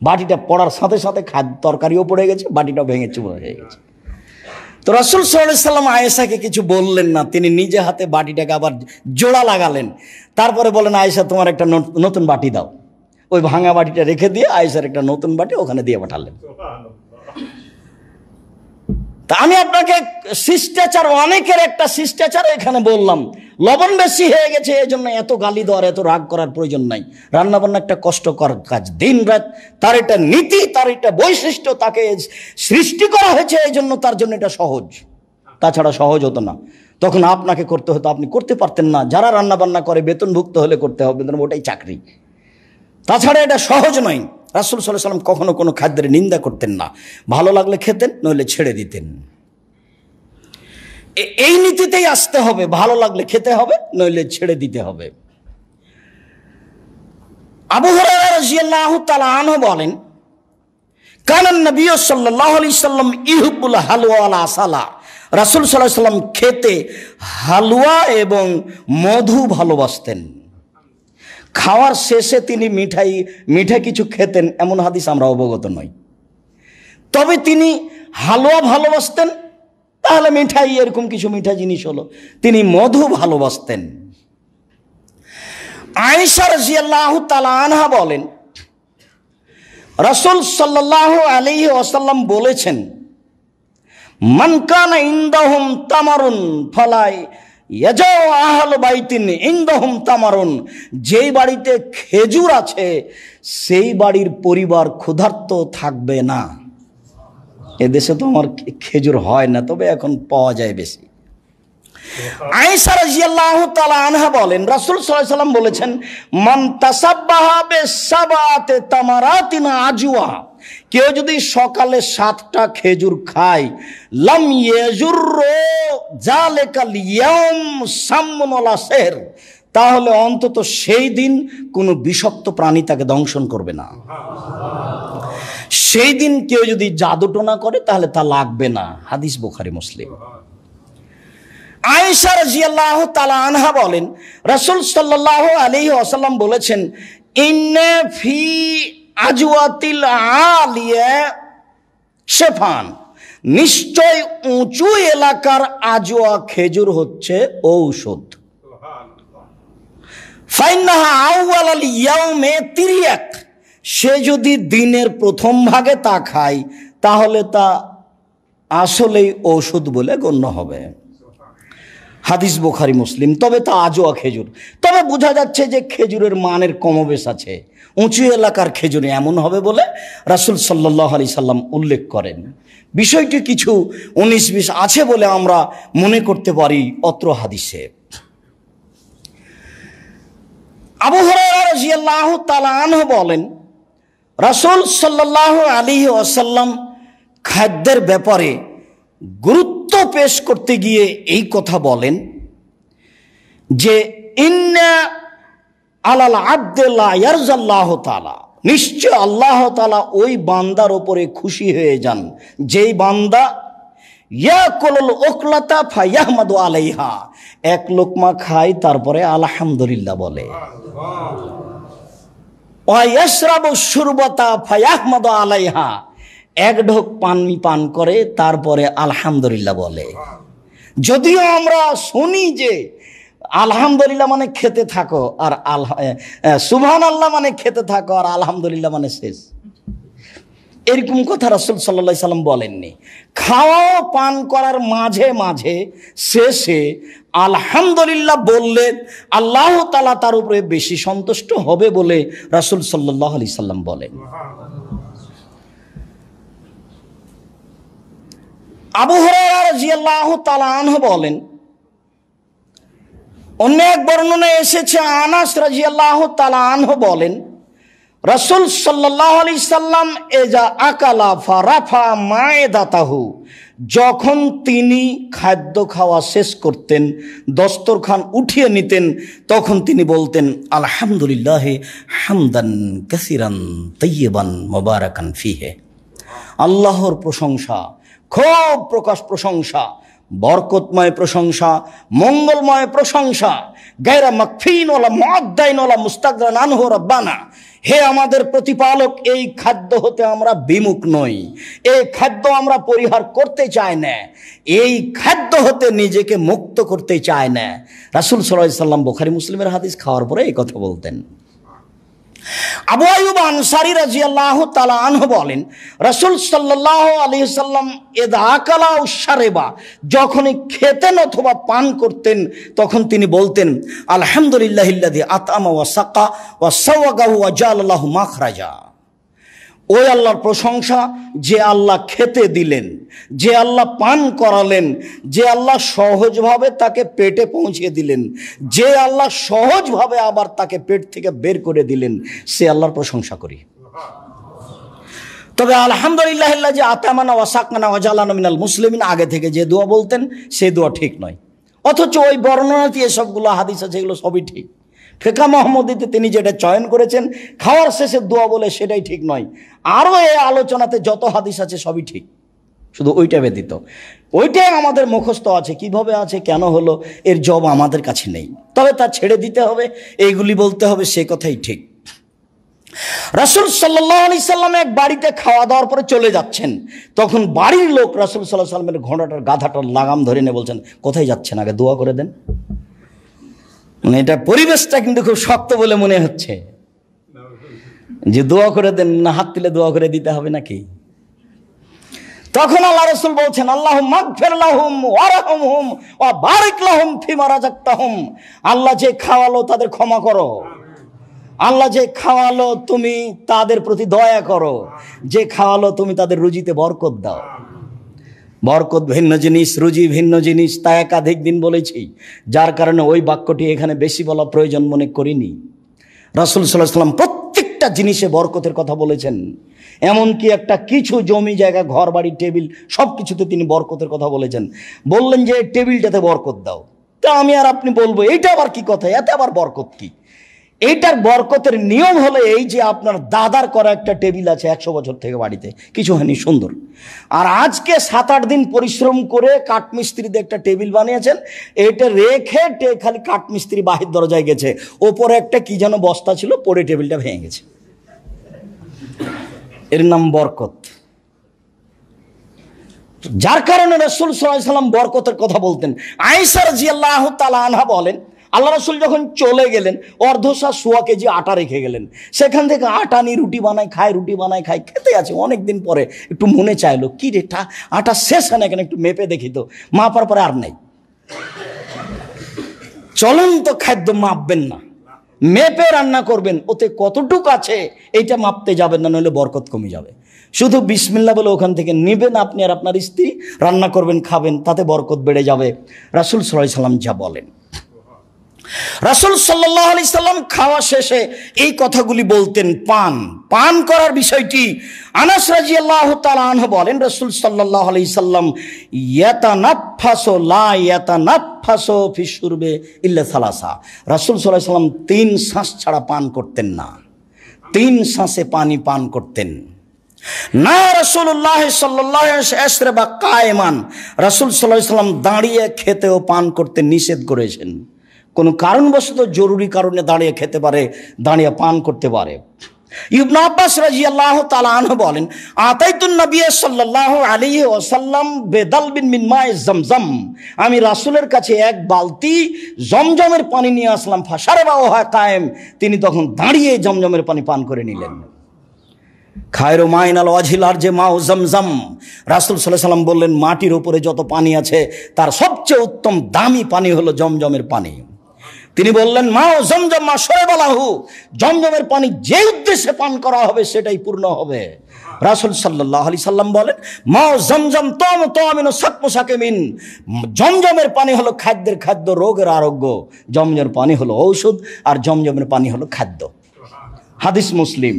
বাটিটা পড়ার সাথে সাথে তরকারিও পড়ে গেছে, বাটিটাও ভেঙে চুরমার হয়ে গেছে। তো রাসূল সাল্লাল্লাহু আলাইহি সাল্লাম আয়েশাকে কিছু বললেন না, তিনি নিজে হাতে বাটিটাকে আবার জোড়া লাগালেন। তারপরে বলেন, আয়েশা তোমার একটা নতুন বাটি দাও। ওই ভাঙা বাটিটা রেখে দিয়ে আয়েশার একটা নতুন বাটি ওখানে দিয়ে পাঠালেন। তা আমি আপনাকে শিষ্টাচার, অনেকের একটা শিষ্টাচার এখানে বললাম। লবণ বেশি হয়ে গেছে এই জন্য এত গালি দেওয়ার, এত রাগ করার প্রয়োজন নাই। রান্নাবান্না একটা কষ্টকর কাজ, দিন রাত, তার এটা নীতি, তার এটা বৈশিষ্ট্য, তাকে সৃষ্টি করা হয়েছে এই জন্য, তার জন্য এটা সহজ। তাছাড়া সহজ হতো না, তখন আপনাকে করতে হতো, আপনি করতে পারতেন না। যারা রান্নাবান্না করে বেতনভুক্ত হলে করতে হবে, ওটাই চাকরি। তাছাড়া এটা সহজ নয়। রাসূল সাল্লাল্লাহু আলাইহি সাল্লাম কখনো কোনো খাদ্যের নিন্দা করতেন না, ভালো লাগলে খেতেন, নইলে ছেড়ে দিতেন। এই নীতিতেই আসতে হবে, ভালো লাগলে খেতে হবে, নইলে ছেড়ে দিতে হবে। আবু হুরায়রা রাদিয়াল্লাহু তাআলা আনহু বলেন, কানান নবী সাল্লাল্লাহু আলাইহি সাল্লাম ইহুব্বুল হালওয়া ওয়াল আসালা। রাসূল সাল্লাল্লাহু আলাইহি সাল্লাম খেতে হালুয়া এবং মধু ভালোবাসতেন। খাওয়ার শেষে তিনি মিঠাই কিছু খেতেন এমন হাদিস আমরা অবগত নই, তবে তিনি হালুয়া ভালোবাসতেন। তাহলে মিঠাই, এরকম কিছু মিঠা জিনিস হলো। তিনি মধু ভালোবাসতেন। আয়েশা রাদিয়াল্লাহু তাআলা আনহা বলেন, রাসূল সাল্লাল্লাহু আলাইহি ওয়াসাল্লাম বলেছেন, মান কানা ইনদাহুম তামারুন ফালাই ইয়াজাউ আহলু বাইতিন ইনদাহুম তামারুন। যেই বাড়িতে খেজুর আছে সেই বাড়ির পরিবার ক্ষুধার্ত থাকবে না। এদেশে তো আমার খেজুর হয় না, তবে এখন পাওয়া যায় বেশি। আয়েশা রাদিয়াল্লাহু তাআলা আনহা বলেন, রাসূল সাল্লাল্লাহু আলাইহি ওয়াসাল্লাম বলেছেন, মান তাসাব্বাহা বিসাবাতি তামারাতিন আজওয়া। কেউ যদি সকালে 7টা খেজুর খায়, লাম ইয়াজুররু যালিকাল ইয়াউম সামুন ওয়ালা সিহর, তাহলে অন্তত সেই দিন কোনো বিষাক্ত প্রাণী তাকে দংশন করবে না। সেই দিন কেউ যদি জাদুটোনা করে তাহলে তা লাগবে না। হাদিস বুখারী মুসলিম। আয়েশা রাদিয়াল্লাহু তাআলা আনহা বলেন, রাসূল সাল্লাল্লাহু আলাইহি ওয়াসাল্লাম বলেছেন, ইন্না ফি আজওয়াতিল আলিয়া শিফান। নিশ্চয় উঁচু এলাকার আজওয়া খেজুর হচ্ছে ঔষধ। ফাইন্নাহা আউয়ালাল ইয়াউমে তিরিয়াক। সে যদি দিনের প্রথম ভাগে তা খায় তাহলে তা আসলেই ঔষধ বলে গণ্য হবে। হাদিস বুখারী মুসলিম। তবে তা আজওয়া খেজুর। তবে বোঝা যাচ্ছে যে খেজুরের মানের কমবেশ আছে। উঁচু এলাকার খেজুর এমন হবে বলে রাসূল সাল্লাল্লাহু আলাইহি সাল্লাম উল্লেখ করেন। বিষয়টি কিছু 19-20 আছে বলে আমরা মনে করতে পারি অত্র হাদিসে। আবু হুরায়রা রাদিয়াল্লাহু তাআলা আনহু বলেন, রাসূল সাল্লাল্লাহু আলাইহি ওয়াসাল্লাম খাদ্যের ব্যাপারে গুরুত্ব পেশ করতে গিয়ে এই কথা বলেন যে, ইন্না আলাল আবদি লা ইয়ারজাল্লাহু তাআলা। নিশ্চয় আল্লাহ তাআলা ওই বান্দার উপরে খুশি হয়ে যান যেই বান্দা ইয়াকুলুল উকলাতা ফায়াহমাদু আলাইহা, এক লোকমা খায় তারপরে আলহামদুলিল্লাহ বলে। ওয়া ইয়াশরাবু শুরবাতা ফায়াহমাদু আলাইহা, এক ঢোক পানি পান করে তারপরে আলহামদুলিল্লাহ বলে। যদিও আমরা শুনি যে আলহামদুলিল্লাহ মানে খেতে থাকো, আর সুবহানাল্লাহ মানে খেতে থাকো, আর আলহামদুলিল্লাহ মানে শেষ। এরকম কথা রাসূল সাল্লাল্লাহু আলাইহি সাল্লাম বলেননি। খাওয়া পান করার মাঝে মাঝে শেষে আলহামদুলিল্লাহ বললে আল্লাহ তাআলা তার উপরে বেশি সন্তুষ্ট হবে বলে রাসূল সাল্লাল্লাহু আলাইহি সাল্লাম বলেন। আবু হুরায়রা রাদিয়াল্লাহু তাআলা আনহু বলেন, অন্য এক বর্ণনায় এসেছে আনাস রাদিয়াল্লাহু তাআলা আনহু বলেন, রাসূল সাল্লাল্লাহু আলাইহি সাল্লাম এজা আকালা ফারাফা মায়দাতাহু, যখন তিনি খাদ্য খাওয়া শেষ করতেন, দস্তরখান উঠিয়ে নিতেন, তখন তিনি বলতেন আলহামদুলিল্লাহ হামদান কাসিরান তাইয়িবান মুবারাকান ফিহি। আল্লাহর প্রশংসা, খুব প্রকাশ প্রশংসা, বরকতময় প্রশংসা, মঙ্গলময় প্রশংসা, গায়রা মাকফিন ওয়ালা মুআদ্দাইন ওয়ালা মুস্তাগরান আনহু রাব্বানা। হে আমাদের প্রতিপালক, এই খাদ্য হতে আমরা বিমুখ নই, এই খাদ্য আমরা পরিহার করতে চাই না, এই খাদ্য হতে নিজেকে মুক্ত করতে চাই না। রাসূল সাল্লাল্লাহু আলাইহি সাল্লাম বুখারী মুসলিমের হাদিস খাওয়ার পরে এই কথা বলতেন। আবু আইয়ুব আনসারী রাদিয়াল্লাহু তাআলা আনহু বলেন, রাসূল সাল্লাল্লাহু আলাইহি সাল্লাম ইযা আকালা আও শারিবা, যখনই খেতেন অথবা পান করতেন তখন তিনি বলতেন আলহামদুলিল্লাহিল্লাযী আতআমা ওয়া সাকা ওয়া সাওয়াগাহু ওয়া জাআলা লাহু মাখরাজা। ওই আল্লাহর প্রশংসা যে আল্লাহ খেতে দিলেন, যে আল্লাহ পান করালেন, যে আল্লাহ সহজভাবে তাকে পেটে পৌঁছে দিলেন, যে আল্লাহ সহজভাবে আবার তাকে পেট থেকে বের করে দিলেন, সে আল্লাহর প্রশংসা করি। তবে আলহামদুলিল্লাহিল্লাযী আতামানা ওয়া সাকনানা ওয়া জাআলানা মিনাল মুসলিমিন আগে থেকে যে দোয়া বলতেন সেই দোয়া ঠিক নয়, অথচ ওই বর্ণনাতে এসবগুলো হাদিস আছে, এগুলো সবই ঠিক। ফিকহ মুহাম্মদীতে তিনি যেটা চয়ন করেছেন খাওয়ার শেষে দোয়া বলে, সেটাই ঠিক নয়। আরও এই আলোচনাতে যত হাদিস আছে সবই ঠিক, শুধু ওইটা ব্যতীত। ওইটাই আমাদের মুখস্থ আছে, কিভাবে আছে, কেন হলো, এর জবাব আমাদের কাছে নেই। তবে তা ছেড়ে দিতে হবে, এইগুলি বলতে হবে, সে কথাই ঠিক। রাসূল সাল্লাল্লাহু আলাইহি সাল্লাম এক বাড়িতে খাওয়া দাওয়ার পরে চলে যাচ্ছেন, তখন বাড়ির লোক রাসূল সাল্লাল্লাহু আলাইহি সাল্লামের ঘোড়াটার গাধাটার লাগাম ধরে নিয়ে বলছেন, কোথায় যাচ্ছেন, আগে দোয়া করে দেন। মানে এটা পরিবেশটা কিন্তু খুব শক্ত বলে মনে হচ্ছে, যে দোয়া করে দেন, না হাত তুলে দোয়া করে দিতে হবে নাকি? তখন আল্লাহ রাসূল বলছেন আল্লাহুম্মা গফির লাহুম ওয়ারহামহুম ওয়া বারিক লাহুম ফিমা রাযাকতাহুম। আল্লাহ যে খাওয়ালো তাদের ক্ষমা করো, আল্লাহ যে খাওয়ালো তুমি তাদের প্রতি দয়া করো, যে খাওয়ালো তুমি তাদের রুজিতে বরকত দাও। বরকত ভিন্ন জিনিস, রুজি ভিন্ন জিনিস, তা একাধিক দিন বলেছি, যার কারণে ওই বাক্যটি এখানে বেশি বলা প্রয়োজন মনে করিনি। রাসূল সাল্লাল্লাহু আলাইহি ওয়াসাল্লাম প্রত্যেকটা জিনিসে বরকতের কথা বলেছেন, এমনকি একটা কিছু জমি জায়গা, ঘর বাড়ি, টেবিল, সব কিছুতে তিনি বরকতের কথা বলেছেন। বললেন যে টেবিলটাতে বরকত দাও, তা আমি আর আপনি বলবো এইটা আবার কি কথা, এতে আবার বরকত কি? এইটার বরকতের নিয়ম হলো এই যে আপনার দাদার করা একটা টেবিল আছে 100 বছর থেকে বাড়িতে, কিছু হয়নি, সুন্দর, আর আজকে 7-8 দিন পরিশ্রম করে কাঠমিস্ত্রি দিয়ে একটা টেবিল বানিয়েছেন, এটা রেখে খালি কাঠমিস্ত্রি বাহির দরজায় গেছে, ওপরে একটা কি যেন বস্তা ছিল, পড়ে টেবিলটা ভেঙে গেছে, এর নাম বরকত। যার কারণে রাসূল সাল্লাল্লাহু আলাইহি ওয়াসাল্লাম বরকতের কথা বলতেন। আয়েশা রাদিয়াল্লাহু তাআলা আনহা বলেন, আল্লাহ রাসূল যখন চলে গেলেন অর্ধশা সোয়া কেজি আটা রেখে গেলেন, সেখান থেকে আটা নিয়ে রুটি বানায় খায়, রুটি বানায় খায়, খেতে আছে। অনেক দিন পরে একটু মনে চাইলো, কি রে আটা শেষ হয় না কেন, একটু মেপে দেখি তো। মাপার পরে আর নেই। চলন্ত খাদ্য মাপবেন না, মেপে রান্না করবেন, ওতে কতটুকু আছে এইটা মাপতে যাবেন না, নইলে বরকত কমে যাবে। শুধু বিসমিল্লাহ বলে ওখান থেকে নেবেন, আপনি আর আপনার স্ত্রী রান্না করবেন, খাবেন, তাতে বরকত বেড়ে যাবে। রাসূল সাল্লাল্লাহু আলাইহি সাল্লাম যা বলেন। রাসূল সাল্লাল্লাহু আলাইহি সাল্লাম খাওয়া শেষে এই কথাগুলি বলতেন। পান করার বিষয়টি আনাস রাদিয়াল্লাহু তাআলা আনহু বলেন, রাসূল সাল্লাল্লাহু আলাইহি সাল্লাম ইয়াতানাফাসু লা ইয়াতানাফাসু ফি শুরবে ইল্লা সালাসা। রাসূল সাল্লাল্লাহু আলাইহি সাল্লাম 3 শ্বাস ছাড়া পান করতেন না, 3 শ্বাসে পানি পান করতেন না। রাসূলুল্লাহ সাল্লাল্লাহু আলাইহি ওয়াসাল্লাম বা কায়েমান, রাসূল সাল্লাল্লাহু আলাইহি সাল্লাম দাঁড়িয়ে খেতে ও পান করতে নিষেধ করেছেন। কোনো কারণবশত জরুরি কারণে দাঁড়িয়ে খেতে পারে, দাঁড়িয়ে পান করতে পারে। ইবনে আব্বাস রাদিয়াল্লাহু তাআলা আনহু বলেন, আতাইতুন নবী সাল্লাল্লাহু আলাইহি ওয়াসাল্লাম বিদালবিন মিন মায়ে জমজম, আমি রাসূলের কাছে এক বালতি জমজমের পানি নিয়ে আসলাম। ফাশারাবা ওয়া কায়েম, তিনি তখন দাঁড়িয়ে জমজমের পানি পান করে নিলেন। খায়রু মাইনাল ওয়াজিলার যে মাও জমজম, রাসূল সাল্লাল্লাহু আলাইহি সাল্লাম বললেন, মাটির উপরে যত পানি আছে তার সবচেয়ে উত্তম দামি পানি হলো জমজমের পানি। তিনি বললেন, মাও জমজম মা শরবালাহু, জমজমের পানি যে উদ্দেশ্যে পান করা হবে সেটাই পূর্ণ হবে। রাসূল সাল্লাল্লাহু আলাইহি সাল্লাম বলেন, মাও জমজম তামিনু সাকমু সাকিমিন, জমজমের পানি হলো খাদ্যের খাদ্য, রোগের আরোগ্য। জমজমের পানি হলো ঔষধ, আর জমজমের পানি হলো খাদ্য। হাদিস মুসলিম।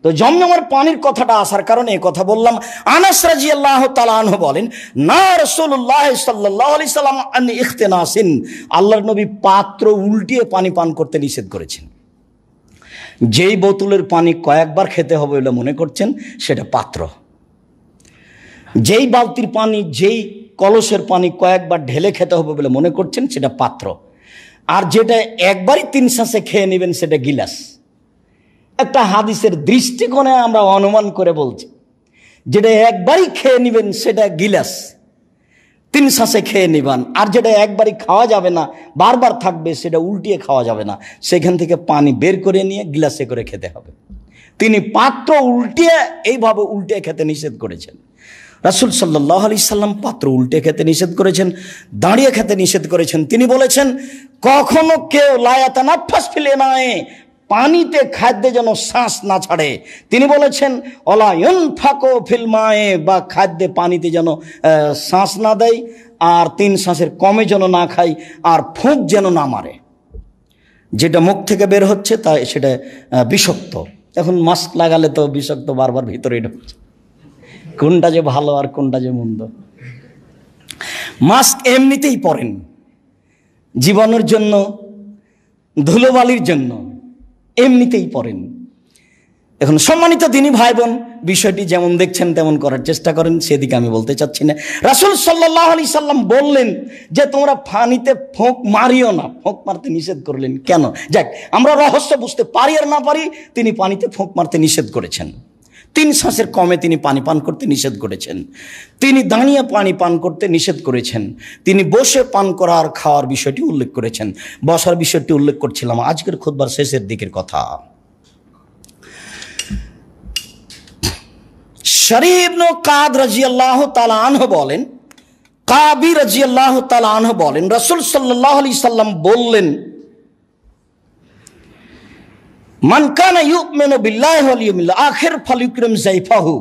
তো জমজমের পানির কথাটা আসার কারণে এই কথা বললাম। আনাস রাদিয়াল্লাহু তাআলা আনহু বলেন, না রাসূলুল্লাহ সাল্লাল্লাহু আলাইহি সাল্লাম আন ইখতিনাসিন, আল্লাহর নবী পাত্র উল্টিয়ে পানি পান করতে নিষেধ করেছেন। যেই বোতলের পানি কয়েকবার খেতে হবে বলে মনে করছেন সেটা পাত্র, যেই বালতির পানি, যেই কলসের পানি কয়েকবার ঢেলে খেতে হবে বলে মনে করছেন সেটা পাত্র, আর যেটা একবারই 3 শ্বাসে খেয়ে নেবেন সেটা গিলাস। একটা হাদিসের দৃষ্টিকোণে আমরা অনুমান করে বলছি, যেটা একবারই খেয়ে নেবেন সেটা গিলাস, 3 শ্বাসে খেয়ে নেবেন। আর যেটা একবারই খাওয়া যাবে না, বারবার থাকবে, সেটা উল্টিয়ে খাওয়া যাবে না, সেখান থেকে পানি বের করে নিয়ে গিলাসে করে খেতে হবে। তিনি পাত্র উল্টিয়ে এইভাবে উল্টে খেতে নিষেধ করেছেন। রাসূল সাল্লাল্লাহু আলাইহি সাল্লাম পাত্র উল্টে খেতে নিষেধ করেছেন, দাঁড়িয়ে খেতে নিষেধ করেছেন। তিনি বলেছেন, কখনো কেউ লায়াতানাফাস ফিল ইনায়ে, পানিতে খাদ্যে যেন শ্বাস না ছাড়ে। তিনি বলেছেন, ওলা ইউনফাকু ফিল মায়ে, বা খাদ্যে পানিতে যেন শ্বাস না দেয়, আর 3 শ্বাসের কমে যেন না খায়, আর ফুঁক যেন না মারে। যেটা মুখ থেকে বের হচ্ছে তা সেটা বিষাক্ত। এখন মাস্ক লাগালে তো বিষাক্ত বারবার ভিতরে ঢুকছে, কোনটা যে ভালো আর কোনটা যে মন্দ। মাস্ক এমনিতেই পরেন, জীবাণুর জন্য, ধুলোবালির জন্য, এমনিতেই পড়েন। এখন সম্মানিত দিনী ভাই বোন, বিষয়টি যেমন দেখছেন তেমন করার চেষ্টা করেন, সেদিকে আমি বলতে চাচ্ছি না। রাসূল সাল্লাল্লাহু আলাইহি সাল্লাম বললেন যে তোমরা পানিতে ফোঁক মারিও না, ফোঁক মারতে নিষেধ করলেন কেন? যাক, আমরা রহস্য বুঝতে পারি আর না পারি, তিনি পানিতে ফোঁক মারতে নিষেধ করেছেন। 3 শ্বাসের কমে তিনি পানি পান করতে নিষেধ করেছেন। তিনি দাঁড়িয়ে পানি পান করতে নিষেধ করেছেন। তিনি বসে পান করার খাওয়ার বিষয়টি উল্লেখ করেছেন। বসার বিষয়টি উল্লেখ করছিলাম আজকের খুতবার শেষের দিকের কথা। শরীহ ইবনে কাদ রাদিয়াল্লাহু তাআলা আনহু বলেন, কাবি রাদিয়াল্লাহু তাআলা আনহু বলেন, রাসূল সাল্লাল্লাহু আলাইহি সাল্লাম বললেন, মান কানা ইউমিনু বিল্লাহি ওয়াল ইয়াউমিল আখির ফালইকরিম যায়ফাহু,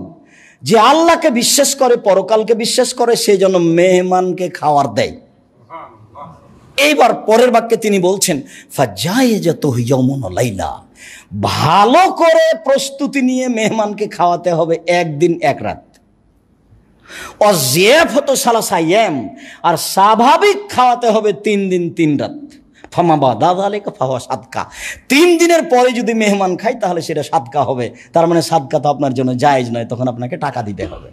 যে আল্লাহকে বিশ্বাস করে, পরকালকে বিশ্বাস করে, সে যেন মেহমানকে খাবার দেয়। এইবার পরের বাক্যে তিনি বলছেন, ফাজাইজাতুহু ইয়াউমুন ওয়া লাইলা, ভালো করে প্রস্তুতি নিয়ে মেহমানকে খাওয়াতে হবে 1 দিন 1 রাত। অজিয়াফাতু সালাসা আইয়াম, আর স্বাভাবিক খাওয়াতে হবে 3 দিন 3 রাত। ফামাবা দাযালিকা ফাহুয়া সাদকা, 3 দিনের পরে যদি মেহমান খায় তাহলে সেটা সাদকা হবে। তার মানে সাদকা তো আপনার জন্য জায়েজ নয়, তখন আপনাকে টাকা দিতে হবে।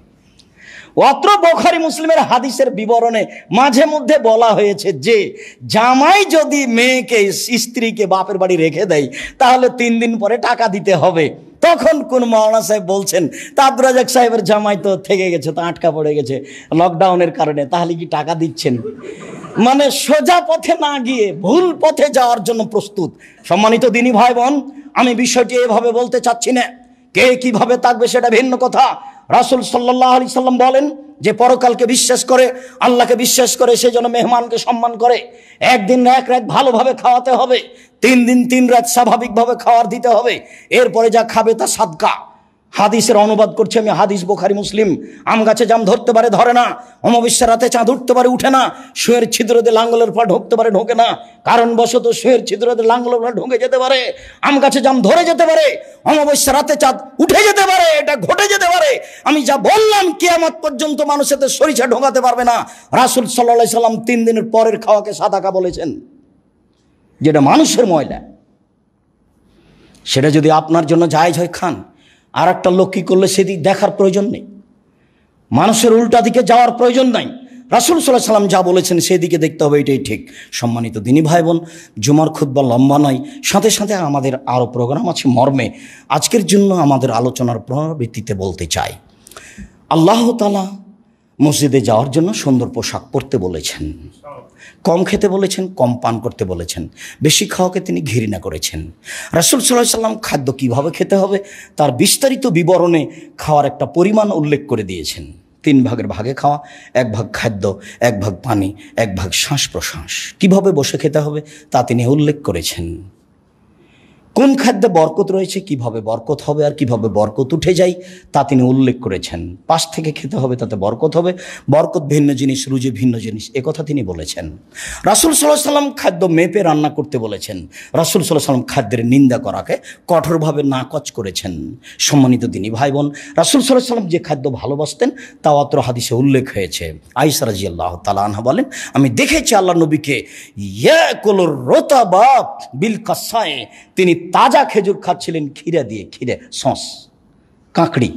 অত্র বুখারী মুসলিমের হাদিসের বিবরণে মাঝে মধ্যে বলা হয়েছে যে জামাই যদি মেয়েকে, স্ত্রীকে বাপের বাড়ি রেখে দেয় তাহলে 3 দিন পরে টাকা দিতে হবে। তখন কোন মাওলানা সাহেব বলছেন, তা আব্দুর রাজ্জাক সাহেবের জামাই তো থেকে গেছে, তো আটকা পড়ে গেছে লকডাউনের কারণে, তাহলে কি টাকা দিচ্ছেন? মানে সোজা পথে না গিয়ে ভুল পথে যাওয়ার জন্য প্রস্তুত। সম্মানিত দিনী ভাই বোন, আমি বিষয়টি এভাবে বলতে চাচ্ছি না, কে কিভাবে থাকবে সেটা ভিন্ন কথা। রাসূল সাল্লাল্লাহু আলাইহি সাল্লাম বলেন যে পরকালকে বিশ্বাস করে, আল্লাহকে বিশ্বাস করে, সে যেন মেহমানকে সম্মান করে। 1 দিন 1 রাত ভালোভাবে খাওয়াতে হবে, 3 দিন 3 রাত স্বাভাবিকভাবে খাওয়ার দিতে হবে। এরপরে যা খাবে তা সাদকা। হাদিসের অনুবাদ করছি আমি, হাদিস বুখারী মুসলিম। আম গাছে জাম ধরতে পারে, ধরে না। অমাবস্যার রাতে চাঁদ উঠতে পারে, উঠে না। শুয়ের ছিদ্র দিয়ে লাঙ্গলের পা ঢুকতে পারে, ঢোকে না। কারণবশত শুয়ের ছিদ্র দিয়ে লাঙ্গলের পা ঢুকে যেতে পারে। আম গাছে জাম ধরে যেতে পারে, অমাবস্যার রাতে চাঁদ উঠে যেতে পারে, এটা ঘটে যেতে পারে। আমি যা বললাম, কিয়ামত পর্যন্ত মানুষ এতে সরিষা ঢোকাতে পারবে না। রাসূল সাল্লাল্লাহু আলাইহি সাল্লাম 3 দিনের পরের খাওয়াকে সাদাকা বলেছেন, যেটা মানুষের ময়লা। সেটা যদি আপনার জন্য জায়েজ হয় খান, আর একটা লোক কি করলে সেদিক দেখার প্রয়োজন নেই, মানুষের উল্টা দিকে যাওয়ার প্রয়োজন নাই। রাসূল সাল্লাল্লাহু আলাইহি সাল্লাম যা বলেছেন সেদিকে দেখতে হবে, এটাই ঠিক। সম্মানিত দিনী ভাই বোন, জুমার খুতবা লম্বা নয়, সাথে সাথে আমাদের আরও প্রোগ্রাম আছে মর্মে আজকের জন্য আমাদের আলোচনার পুনরাবৃত্তিতে বলতে চাই, আল্লাহ তাআলা মসজিদে যাওয়ার জন্য সুন্দর পোশাক পরতে বলেছেন, কম খেতে বলেছেন, কম পান করতে বলেছেন, বেশি খাওয়াকে তিনি ঘৃণা করেছেন। রাসূল সাল্লাল্লাহু আলাইহি সাল্লাম খাদ্য কীভাবে খেতে হবে তার বিস্তারিত বিবরণে খাওয়ার একটা পরিমাণ উল্লেখ করে দিয়েছেন। 3 ভাগের ভাগে খাওয়া, 1 ভাগ খাদ্য, 1 ভাগ পানি, 1 ভাগ শ্বাস প্রশ্বাস। কীভাবে বসে খেতে হবে তা তিনি উল্লেখ করেছেন। কোন খাদ্যে বরকত রয়েছে, কিভাবে বরকত হবে আর কিভাবে বরকত উঠে যায় তা তিনি উল্লেখ করেছেন। পাশ থেকে খেতে হবে, তাতে বরকত হবে। বরকত ভিন্ন জিনিস, রুজি ভিন্ন জিনিস, একথা তিনি বলেছেন। রাসূল সাল্লাল্লাহু আলাইহি সাল্লাম খাদ্য মেপে রান্না করতে বলেছেন। রাসূল সাল্লাল্লাহু আলাইহি সাল্লাম খাদ্যের নিন্দা করাকে কঠোরভাবে নাকচ করেছেন। সম্মানিত দিনী ভাই বোন, রাসূল সাল্লাল্লাহু আলাইহি সাল্লাম যে খাদ্য ভালোবাসতেন তা অত্র হাদিসে উল্লেখ হয়েছে। আয়েশা রাদিয়াল্লাহু তাআলা আনহা বলেন, আমি দেখেছি আল্লাহ নবীকে ইয়াকুলুর রতাবা বিল কাসায়ে, তিনি তাজা খেজুর খাচ্ছিলেন ক্ষীরা দিয়ে, ক্ষীরা সস, কাঁকড়ি,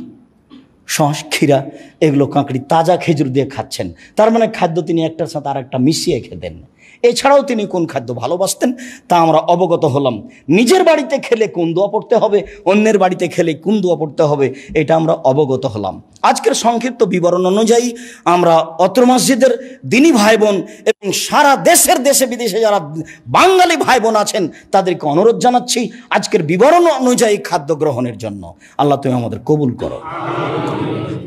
সস, ক্ষীরা, এগুলো কাঁকড়ি তাজা খেজুর দিয়ে খাচ্ছেন। তার মানে খাদ্য তিনি একটার সাথে আর একটা মিশিয়ে খেতেন। এছাড়াও তিনি কোন খাদ্য ভালোবাসতেন তা আমরা অবগত হলাম। নিজের বাড়িতে খেলে কোন দোয়া পড়তে হবে, অন্যের বাড়িতে খেলে কোন দোয়া পড়তে হবে, এটা আমরা অবগত হলাম। আজকের সংক্ষিপ্ত বিবরণ অনুযায়ী আমরা অত্র মসজিদের দিনী ভাই বোন এবং সারা দেশের দেশে বিদেশে যারা বাঙালি ভাই বোন আছেন তাদেরকে অনুরোধ জানাচ্ছি আজকের বিবরণ অনুযায়ী খাদ্য গ্রহণের জন্য। আল্লাহ তুমি আমাদের কবুল করো।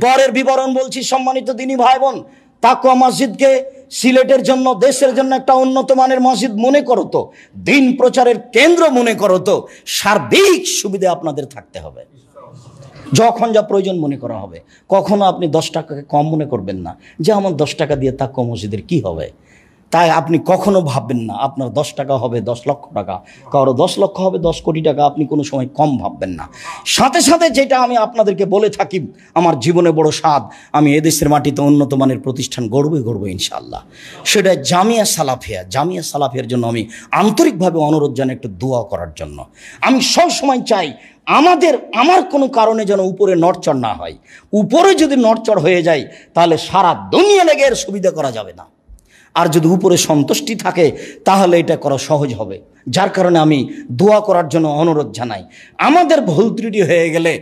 পরের বিবরণ বলছি, সম্মানিত দিনী ভাই বোন, তাকওয়া মসজিদকে সিলেটের জন্য, দেশের জন্য একটা উন্নত মানের মসজিদ মনে করো তো, দিন প্রচারের কেন্দ্র মনে করো তো, সার্বিক সুবিধা আপনাদের থাকতে হবে। যখন যা প্রয়োজন মনে করা হবে, কখনো আপনি 10 টাকাকে কম মনে করবেন না যে আমার 10 টাকা দিয়ে তাকওয়া মসজিদের কি হবে। তাই আপনি কখনো ভাববেন না আপনার 10 টাকা হবে 10 লক্ষ টাকা, কারো 10 লক্ষ হবে 10 কোটি টাকা, আপনি কোনো সময় কম ভাববেন না। সাথে সাথে যেটা আমি আপনাদেরকে বলে থাকি, আমার জীবনে বড় স্বাদ, আমি এদেশের মাটিতে উন্নত মানের প্রতিষ্ঠান গড়বো ইনশাআল্লাহ, সেটা জামিয়া সালাফিয়া। জামিয়া সালাফিয়ার জন্য আমি আন্তরিকভাবে অনুরোধ জানাই একটু দোয়া করার জন্য। আমি সবসময় চাই আমার কোনো কারণে যেন উপরে নড়চড় না হয়। উপরে যদি নড়চড় হয়ে যায় তাহলে সারা দুনিয়া লেগে এর সুবিধা করা যাবে না। আর যদি উপরে সন্তুষ্টি থাকে তাহলে এটা করা সহজ হবে। যার কারণে আমি দোয়া করার জন্য অনুরোধ জানাই। আমাদের ভুল ত্রুটি হয়ে গেলে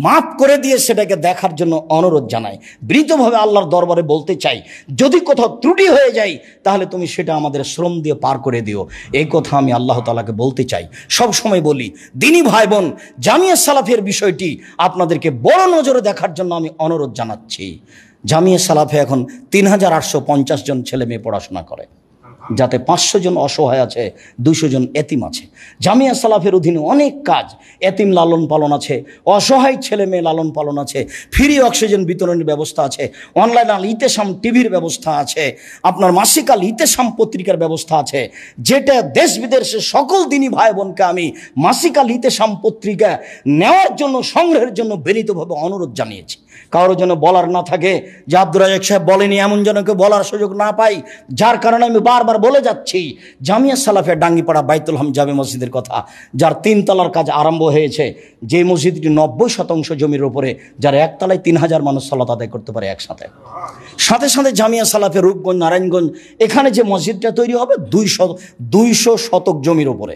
মাফ করে দিয়ে সেটাকে দেখার জন্য অনুরোধ জানাই। বিনীতভাবে আল্লাহর দরবারে বলতে চাই, যদি কোথাও ত্রুটি হয়ে যায় তাহলে তুমি সেটা আমাদের শ্রম দিয়ে পার করে দিও। এই কথা আমি আল্লাহ তাআলাকে বলতে চাই। সব সময় বলি, দিনী ভাই বোন, জামিয়া সালাফের বিষয়টি আপনাদেরকে বড় নজরে দেখার জন্য আমি অনুরোধ জানাচ্ছি। জামিয়া সালাফে এখন 3850 জন ছেলে মেয়ে পড়াশোনা করে, যাতে 500 জন অসহায় আছে, 200 জন এতিম আছে। জামিয়া সালাফের অধীনে অনেক কাজ, এতিম লালন পালন আছে, অসহায় ছেলে মেয়ে লালন পালন আছে, ফ্রি অক্সিজেন বিতরণের ব্যবস্থা আছে, অনলাইন আল ইতেসাম টিভির ব্যবস্থা আছে, আপনার মাসিক আল ইতেসাম পত্রিকার ব্যবস্থা আছে, যেটা দেশ বিদেশের সকল দিনী ভাই বোনকে আমি মাসিক আল ইতেসাম পত্রিকা নেওয়ার জন্য, সংগ্রহের জন্য বিনীতভাবে অনুরোধ জানিয়েছি। কারোর জন্য বলার না থাকে যে আব্দুর রাজ্জাক সাহেব বলেনি, এমন যেন কেউ বলার সুযোগ না পাই। যার কারণে আমি বারবার বলে যাচ্ছি, জামিয়া সালাফিয়া ডাঙ্গিপাড়া বাইতুল হাম জামে মসজিদের কথা, যার 3 তলার কাজ আরম্ভ হয়েছে, যে মসজিদটি 90% জমির উপরে, যার 1 তলায় 3000 মানুষ সালাত আদায় করতে পারে একসাথে। সাথে সাথে জামিয়া সালাফিয়া রূপগঞ্জ, নারায়ণগঞ্জ, এখানে যে মসজিদটা তৈরি হবে 200 শতক জমির উপরে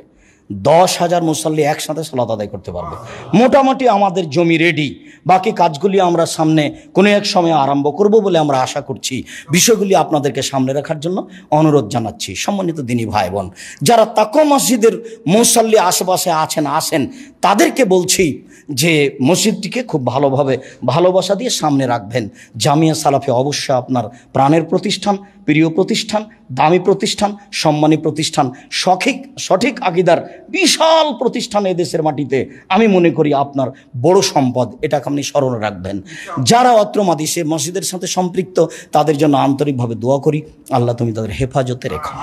10,000 মুসল্লি একসাথে সালাত আদায় করতে পারবে। মোটামুটি আমাদের জমি রেডি। বাকি কাজগুলি আমরা সামনে কোনো এক সময় আরম্ভ করব বলে আমরা আশা করছি। বিষয়গুলি আপনাদেরকে সামনে রাখার জন্য অনুরোধ জানাচ্ছি। সম্মানিত দিনী ভাই বোন, যারা তাকওয়া মসজিদের মুসল্লি আশেপাশে আসেন তাদেরকে বলছি যে মসজিদটিকে খুব ভালোভাবে ভালোবাসা দিয়ে সামনে রাখবেন। জামিয়া সালাফিয়া অবশ্যই আপনার প্রাণের প্রতিষ্ঠান, প্রিয় প্রতিষ্ঠান, দামি প্রতিষ্ঠান, সম্মানী প্রতিষ্ঠান, সঠিক আকীদার বিশাল প্রতিষ্ঠান এদেশের মাটিতে। আমি মনে করি আপনার বড় সম্পদ, এটাকে আপনি স্মরণে রাখবেন। যারা অত্র মাদিসে মসজিদের সাথে সম্পৃক্ত তাদের জন্য আন্তরিকভাবে দোয়া করি, আল্লাহ তুমি তাদের হেফাজতে রেখো।